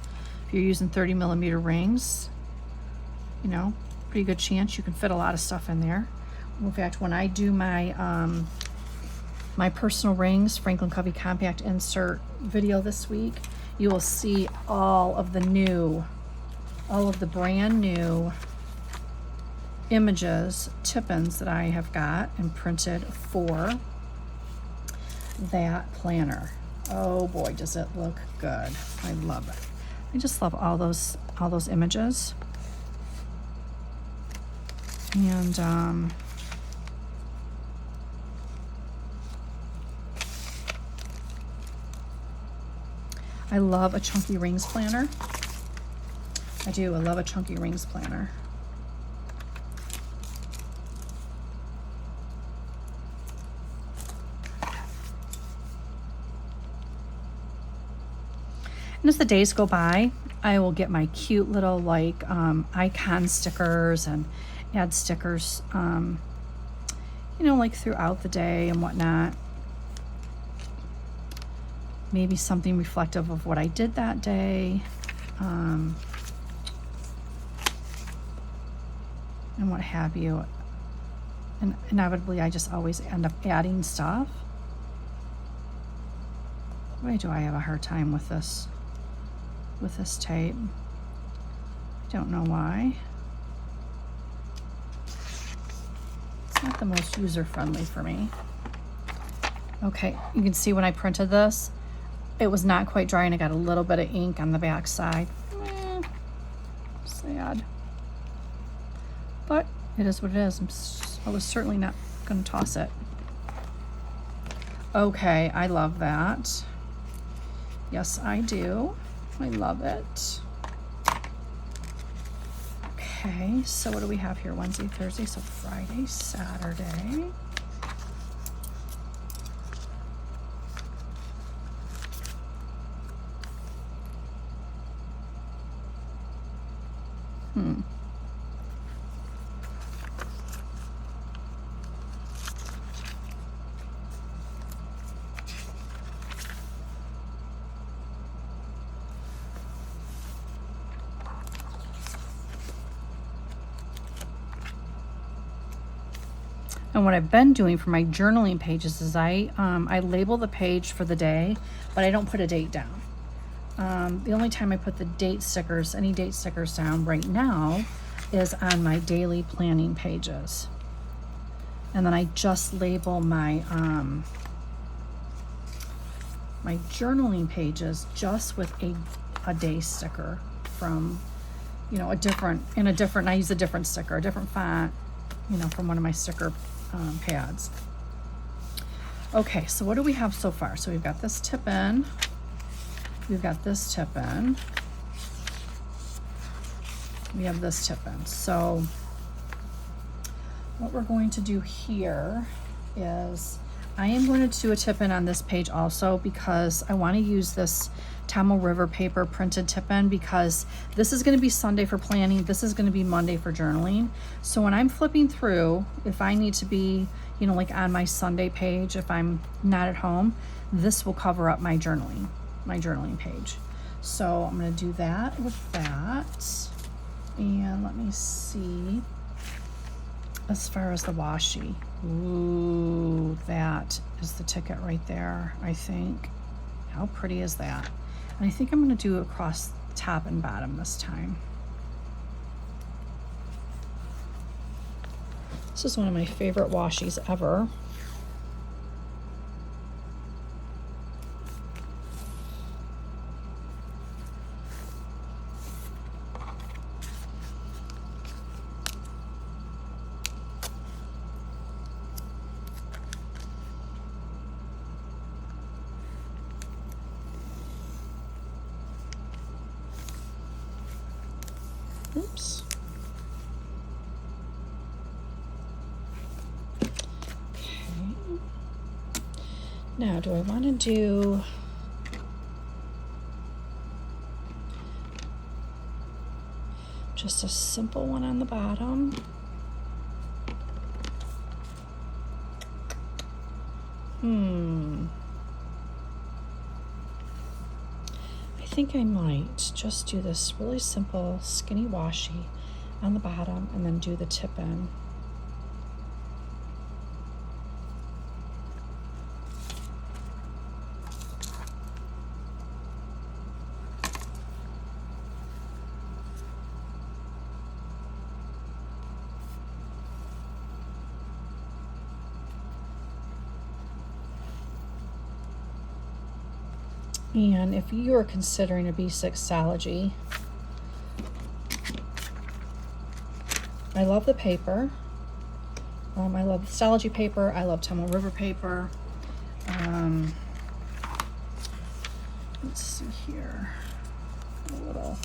If you're using 30mm rings, you know, pretty good chance you can fit a lot of stuff in there. In fact, when I do my my personal rings Franklin Covey compact insert video this week, you will see all of the brand new images, tip-ins that I have got and printed for that planner. Oh boy, does it look good. I love it. I just love all those images. And I love a chunky rings planner. I do. I love a chunky rings planner. And as the days go by, I will get my cute little like icon stickers and add stickers, you know, like throughout the day and whatnot. Maybe something reflective of what I did that day. And what have you. And inevitably, I just always end up adding stuff. Why do I have a hard time with this tape? I don't know why. It's not the most user-friendly for me. Okay, you can see when I printed this, it was not quite dry and I got a little bit of ink on the back side. Sad. But it is what it is. I was certainly not going to toss it. Okay, I love that. Yes, I do. I love it. Okay, so what do we have here? Wednesday, Thursday, so Friday, Saturday. And what I've been doing for my journaling pages is I label the page for the day, but I don't put a date down. The only time I put the date stickers, any date stickers down right now, is on my daily planning pages. And then I just label my my journaling pages just with a day sticker from, you know, I use a different sticker, a different font, you know, from one of my sticker pads. Okay, so what do we have so far? So we've got this tip in. We've got this tip in. We have this tip in. So what we're going to do here is I am going to do a tip in on this page also, because I want to use this Tamil River paper printed tip in, because this is going to be Sunday for planning. This is going to be Monday for journaling. So when I'm flipping through, if I need to be, you know, like on my Sunday page, if I'm not at home, this will cover up my journaling page. So I'm going to do that with that. And let me see, as far as the washi. Ooh, that is the ticket right there, I think. How pretty is that? And I think I'm going to do it across top and bottom this time. This is one of my favorite washi's ever. Oops. Okay. Now, do I want to do just a simple one on the bottom? I think I might just do this really simple skinny washi on the bottom and then do the tip in. And if you are considering a B6 Stalogy, I love the paper. I love the Stalogy paper. I love Tamil River paper. Let's see here. A little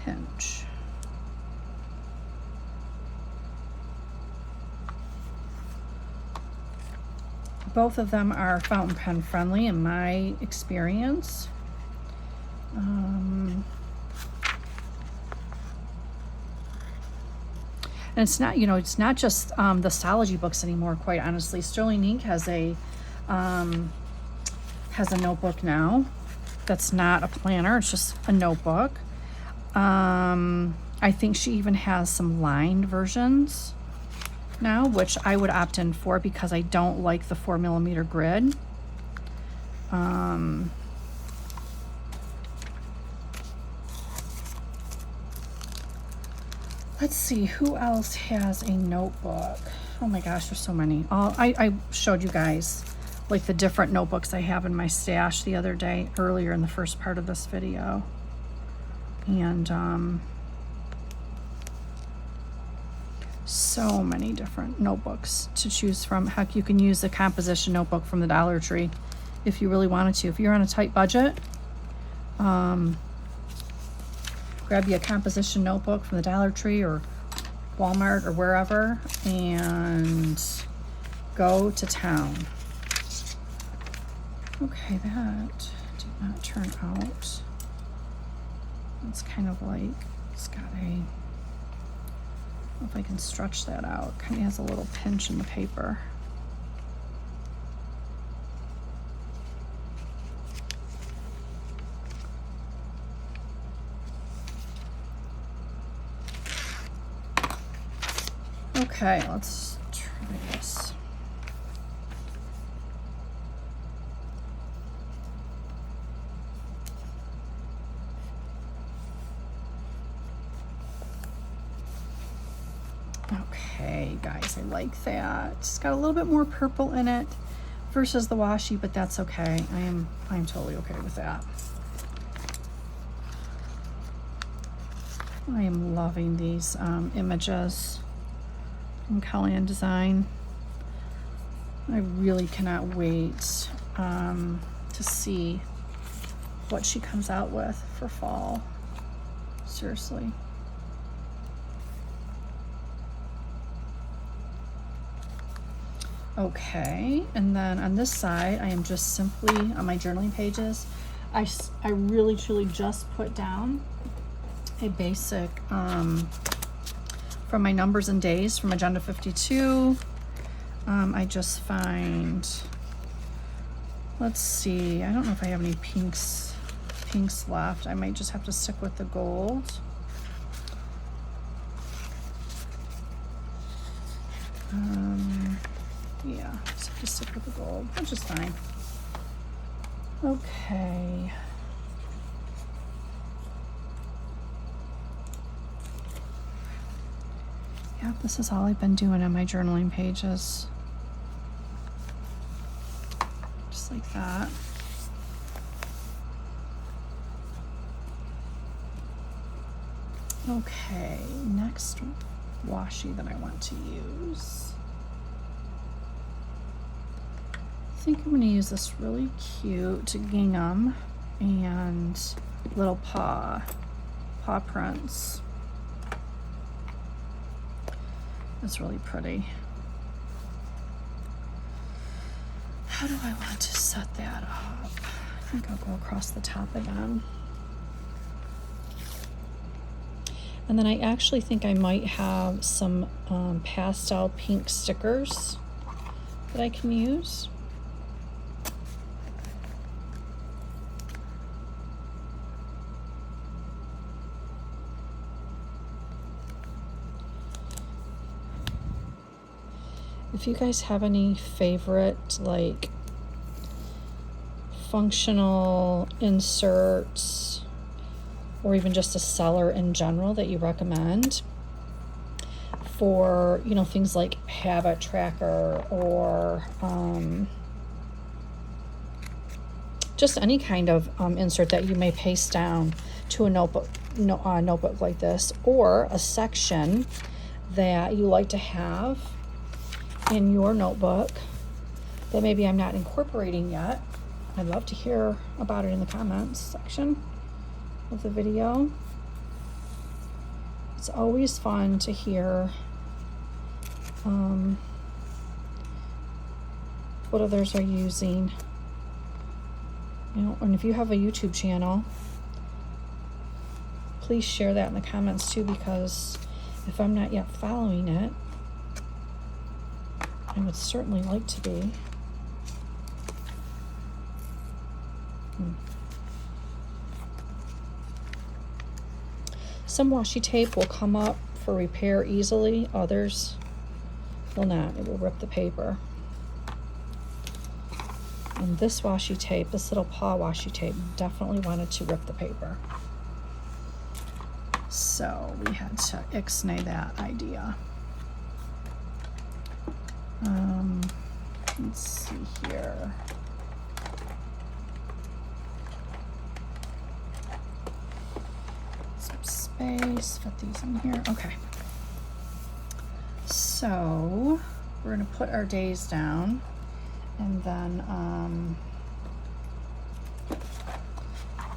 pinch. Both of them are fountain pen friendly in my experience. And it's not, you know, it's not just the Stalogy books anymore, quite honestly. Sterling Ink has a notebook now that's not a planner, it's just a notebook. I think she even has some lined versions now, which I would opt in for because I don't like the 4mm grid. Let's see, who else has a notebook? Oh my gosh, there's so many. I showed you guys like the different notebooks I have in my stash the other day, earlier in the first part of this video. And so many different notebooks to choose from. Heck, you can use the composition notebook from the Dollar Tree if you really wanted to. If you're on a tight budget, grab you a composition notebook from the Dollar Tree or Walmart or wherever and go to town. Okay, that did not turn out. It's kind of like, it's got a, I don't know if I can stretch that out. Kind of has a little pinch in the paper. Okay, let's try Okay, guys, I like that. It's got a little bit more purple in it versus the washi, but that's okay. I'm totally okay with that. I am loving these images from Kellyanne Design. I really cannot wait to see what she comes out with for fall. Seriously. Okay, and then on this side, I am just simply, on my journaling pages, I really truly just put down a basic from my numbers and days from Agenda 52. I just find, let's see, I don't know if I have any pinks left. I might just have to stick with the gold. Yeah, just have to stick with the gold, which is fine. Okay. Yeah, this is all I've been doing on my journaling pages. Just like that. Okay, next washi that I want to use. I think I'm going to use this really cute gingham and little paw prints. It's really pretty. How do I want to set that up? I think I'll go across the top again. And then I actually think I might have some pastel pink stickers that I can use. If you guys have any favorite like functional inserts or even just a seller in general that you recommend for, you know, things like habit tracker or just any kind of insert that you may paste down to a notebook like this, or a section that you like to have in your notebook that maybe I'm not incorporating yet. I'd love to hear about it in the comments section of the video. It's always fun to hear what others are using. You know, and if you have a YouTube channel, please share that in the comments too, because if I'm not yet following it, I would certainly like to be. Some washi tape will come up for repair easily, others will not. It will rip the paper. And this washi tape, this little paw washi tape, definitely wanted to rip the paper. So we had to ixnay that idea. Let's see here. Some space, fit these in here. Okay. So we're going to put our days down, and then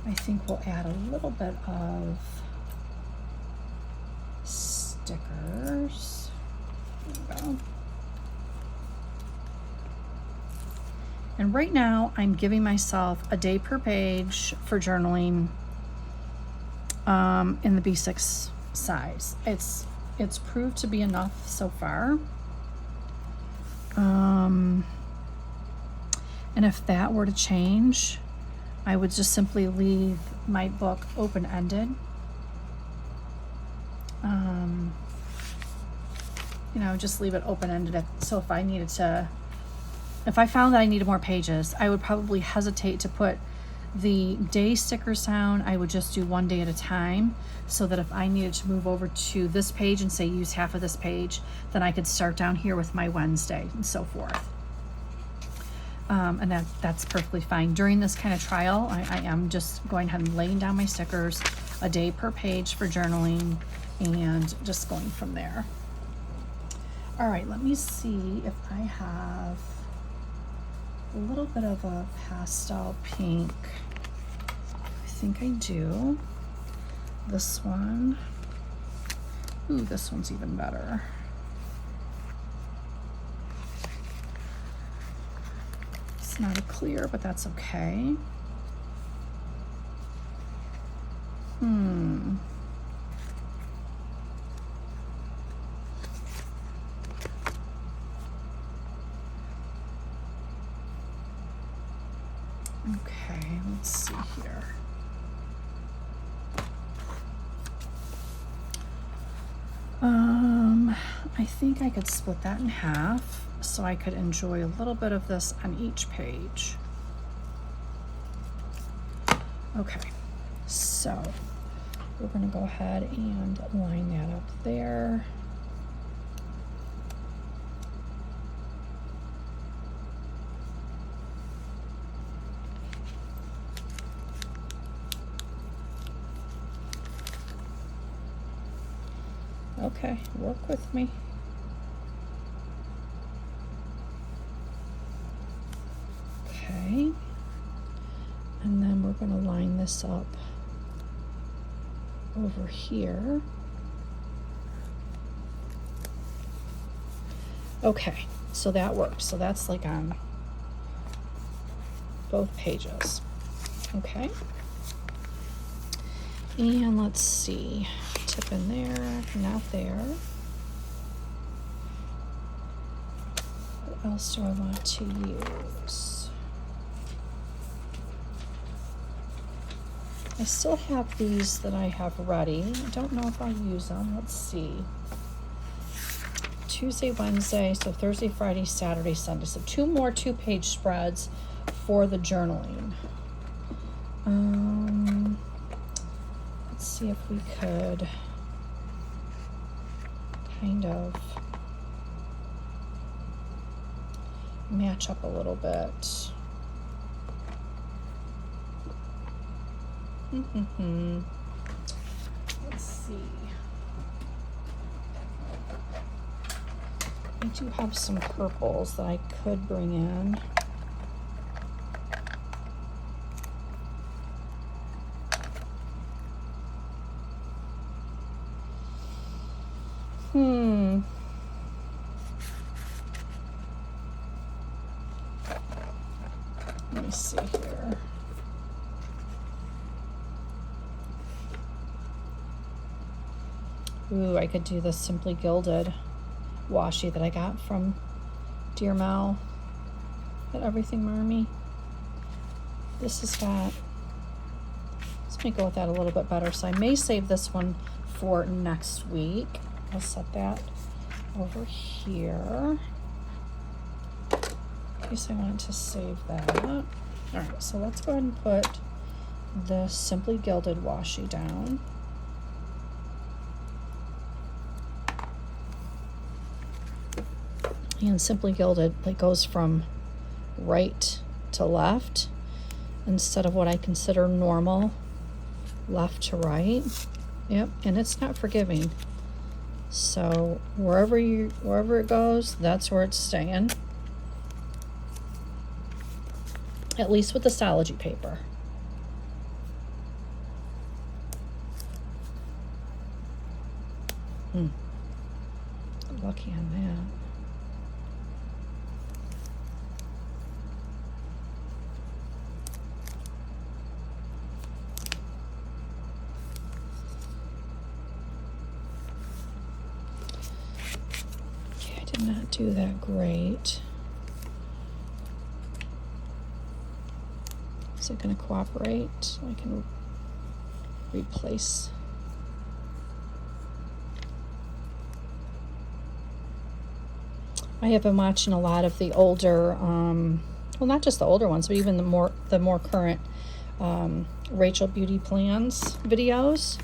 I think we'll add a little bit of stickers. There we go. And right now I'm giving myself a day per page for journaling in the B6 size. It's proved to be enough so far. And if that were to change, I would just simply leave my book open-ended. You know, just leave it open-ended. So if I found that I needed more pages, I would probably hesitate to put The day sticker sound, I would just do one day at a time, so that if I needed to move over to this page and say use half of this page, then I could start down here with my Wednesday and so forth. And that's perfectly fine. During this kind of trial, I am just going ahead and laying down my stickers a day per page for journaling and just going from there. All right, let me see if I have a little bit of a pastel pink. I think I do. This one. Ooh, this one's even better. It's not a clear, but that's okay. Okay, let's see here. I think I could split that in half so I could enjoy a little bit of this on each page. Okay, so we're going to go ahead and line that up there. Okay, work with me. Okay, and then we're going to line this up over here. Okay, so that works. So that's like on both pages. Okay, and let's see. Tip in there, not there. What else do I want to use? I still have these that I have ready. I don't know if I'll use them. Let's see. Tuesday, Wednesday, so Thursday, Friday, Saturday, Sunday. So 2 more 2-page spreads for the journaling. Let's see if we could kind of match up a little bit. Let's see. I do have some purples that I could bring in. Let me see here. Ooh, I could do this Simply Gilded washi that I got from Dear Mel at Everything Marmy. This has got, let's me go with that a little bit better. So I may save this one for next week. I'll set that over here in case I wanted to save that. All right, so let's go ahead and put the Simply Gilded washi down. And Simply Gilded, like, goes from right to left instead of what I consider normal, left to right. Yep, and it's not forgiving. So wherever it goes, that's where it's staying. At least with the Stalogy paper. Lucky on that. Not do that great. Is it going to cooperate? I can replace. I have been watching a lot of the older, well, not just the older ones, but even the more current Rachel Beauty Plans videos.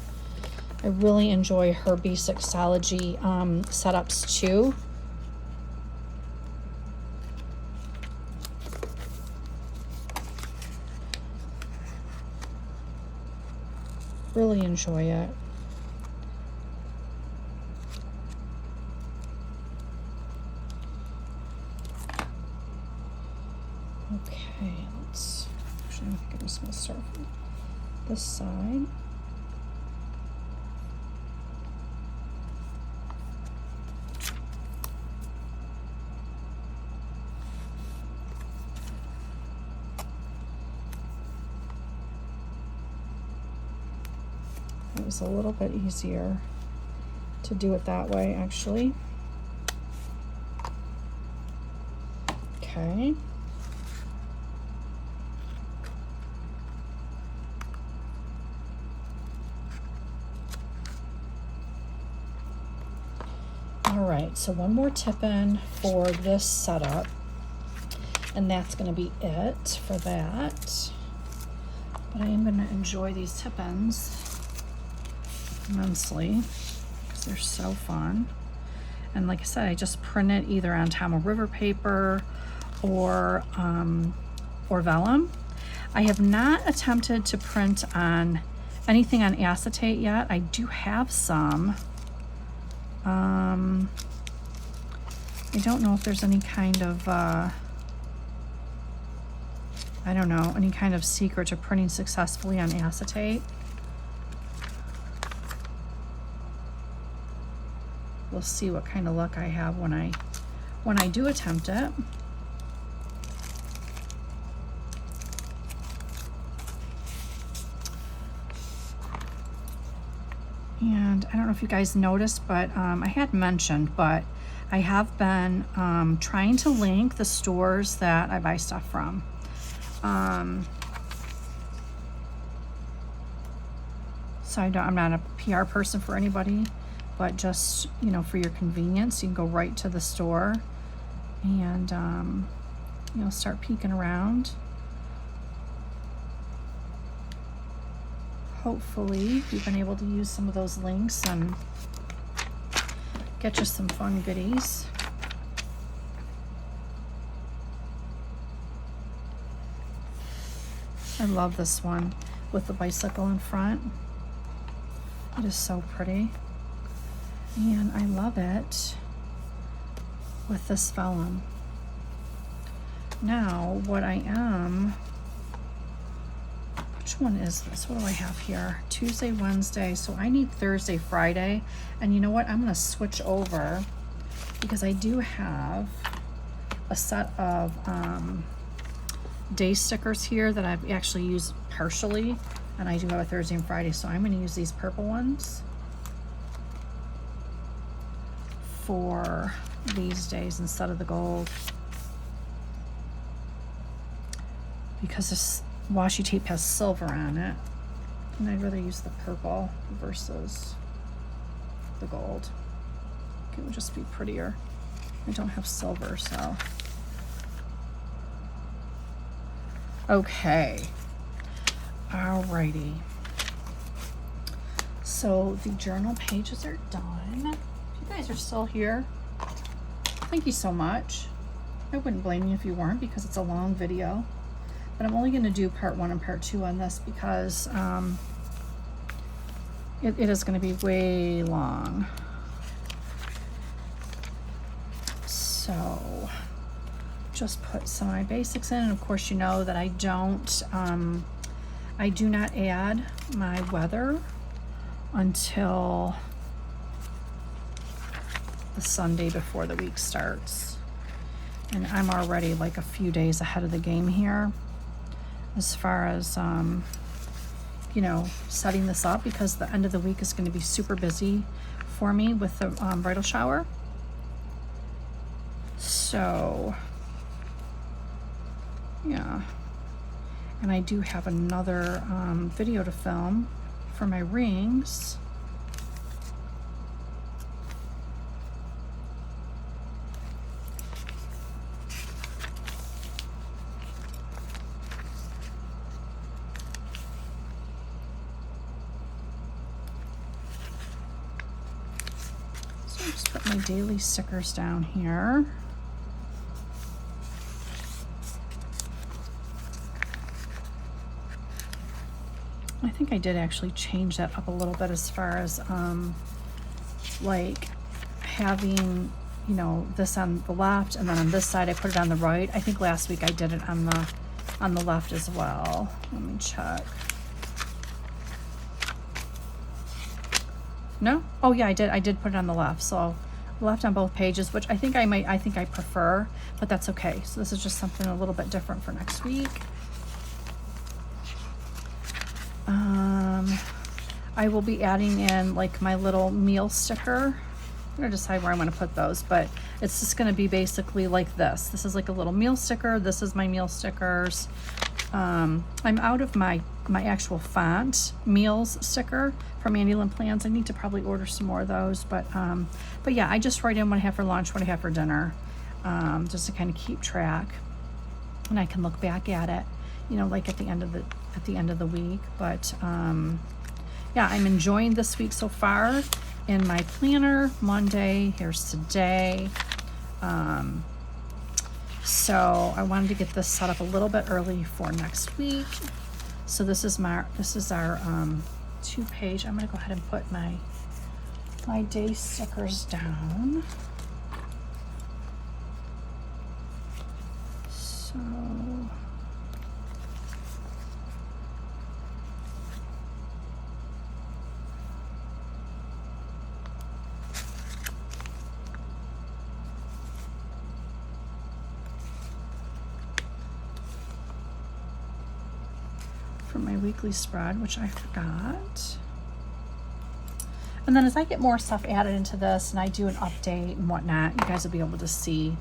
I really enjoy her basic Stalogy setups too. Really enjoy it. Okay, let's, actually I think I'm just going to start from this side. It was a little bit easier to do it that way, actually. Okay. All right, so one more tip-in for this setup, and that's going to be it for that. But I am going to enjoy these tip-ins immensely because they're so fun. And like I said, I just print it either on Tama River paper or vellum. I have not attempted to print on anything on acetate yet. I do have some. I don't know if there's any kind of, I don't know, any kind of secret to printing successfully on acetate. We'll see what kind of luck I have when I do attempt it. And I don't know if you guys noticed, but I had mentioned, but I have been trying to link the stores that I buy stuff from. So I'm not a PR person for anybody, but just, you know, for your convenience, you can go right to the store and, you know, start peeking around. Hopefully you've been able to use some of those links and get you some fun goodies. I love this one with the bicycle in front. It is so pretty. And I love it with this vellum. Now, what I am, which one is this? What do I have here? Tuesday, Wednesday. So I need Thursday, Friday. And you know what? I'm going to switch over because I do have a set of day stickers here that I've actually used partially. And I do have a Thursday and Friday. So I'm going to use these purple ones for these days instead of the gold, because this washi tape has silver on it, and I'd rather use the purple versus the gold. It would just be prettier. I don't have silver, so. Okay. Alrighty. So the journal pages are done. You guys are still here. Thank you so much. I wouldn't blame you if you weren't, because it's a long video, but I'm only going to do part 1 and part 2 on this because it is going to be way long. So just put some of my basics in, and of course you know that I do not add my weather until the Sunday before the week starts. And I'm already like a few days ahead of the game here as far as, you know, setting this up, because the end of the week is going to be super busy for me with the bridal shower. So, yeah. And I do have another video to film for my rings. my daily stickers down here. I think I did actually change that up a little bit as far as like having, you know, this on the left and then on this side I put it on the right. I think last week I did it on the left as well. Let me check. No? Oh yeah, I did put it on the left. So left on both pages, which I think I prefer, but that's okay. So this is just something a little bit different for next week. I will be adding in like my little meal sticker. I'm gonna decide where I want to put those, but it's just gonna be basically like this. This is like a little meal sticker. This is my meal stickers. I'm out of my actual font meals sticker from Andy Lynn Plans. I need to probably order some more of those, but yeah, I just write in what I have for lunch, what I have for dinner, just to kind of keep track, and I can look back at it, you know, like at the end of the week. But yeah, I'm enjoying this week so far in my planner. Monday, here's today. So I wanted to get this set up a little bit early for next week. So this is our 2-page. I'm gonna go ahead and put my day stickers down. So for my weekly spread, which I forgot. And then as I get more stuff added into this and I do an update and whatnot, you guys will be able to see,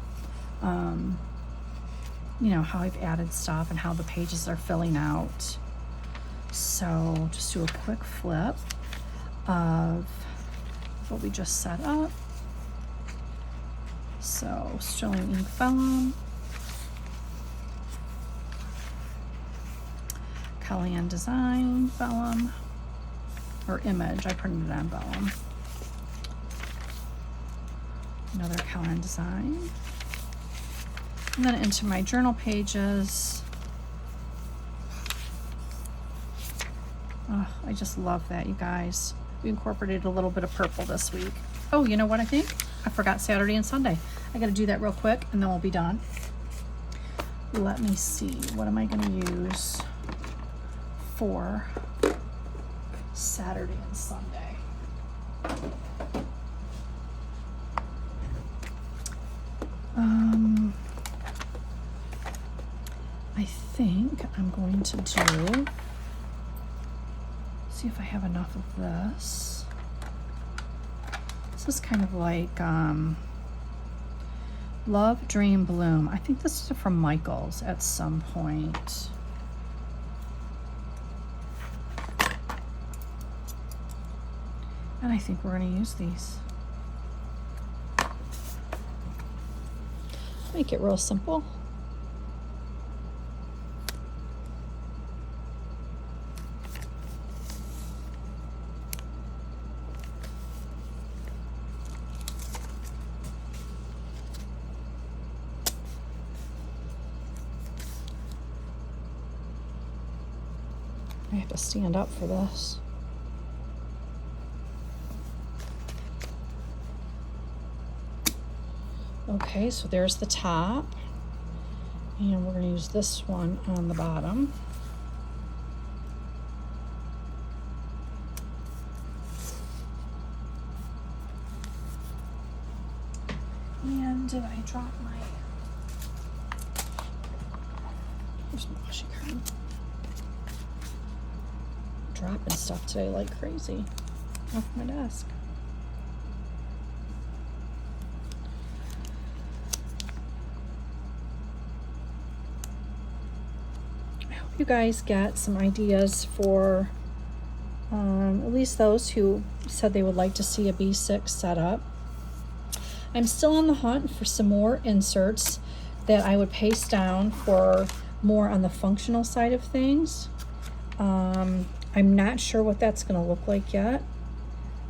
you know, how I've added stuff and how the pages are filling out. So just do a quick flip of what we just set up. So Sterling ink vellum, Kellyanne Design vellum, or image, I printed it on vellum. Another Kellyanne Design. And then into my journal pages. Oh, I just love that, you guys. We incorporated a little bit of purple this week. Oh, you know what I think? I forgot Saturday and Sunday. I gotta do that real quick and then we'll be done. Let me see, what am I gonna use for Saturday and Sunday? I think I'm going to see if I have enough of this. This is kind of like Love, Dream, Bloom. I think this is from Michael's at some point. And I think we're going to use these. Make it real simple. I have to stand up for this. Okay, so there's the top, and we're going to use this one on the bottom. And did I drop my, here's my washi card. Dropping stuff today like crazy off my desk. You guys get some ideas for at least those who said they would like to see a B6 setup. I'm still on the hunt for some more inserts that I would paste down for more on the functional side of things. I'm not sure what that's going to look like yet.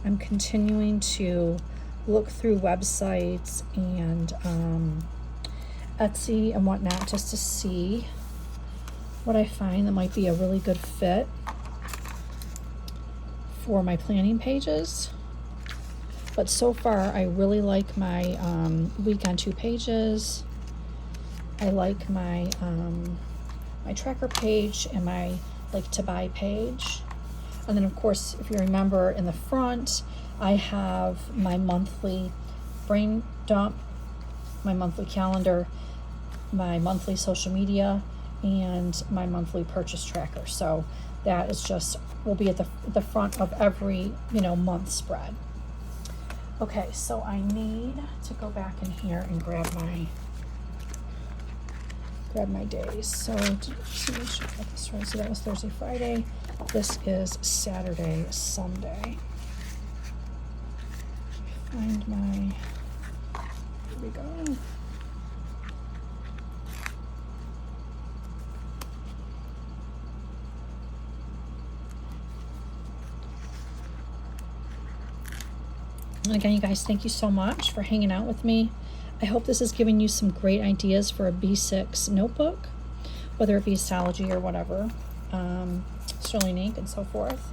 I'm continuing to look through websites and Etsy and whatnot just to see what I find that might be a really good fit for my planning pages. But so far, I really like my week on 2 pages. I like my my tracker page and my like to buy page. And then of course, if you remember in the front, I have my monthly brain dump, my monthly calendar, my monthly social media, and my monthly purchase tracker. So that is just, will be at the front of every, month spread. Okay, so I need to go back in here and grab my days. So just make sure I got this right. So that was Thursday, Friday. This is Saturday, Sunday. Find my, here we go. And again, you guys, thank you so much for hanging out with me. I hope this is giving you some great ideas for a B6 notebook, whether it be Stalogy or whatever, sterling ink and so forth.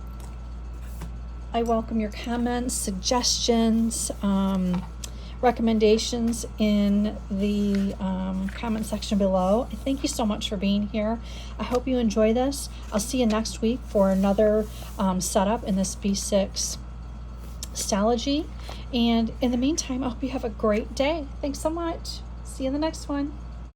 I welcome your comments, suggestions, recommendations in the comment section below. Thank you so much for being here. I hope you enjoy this. I'll see you next week for another setup in this B6 Stalogy. And in the meantime, I hope you have a great day. Thanks so much. See you in the next one.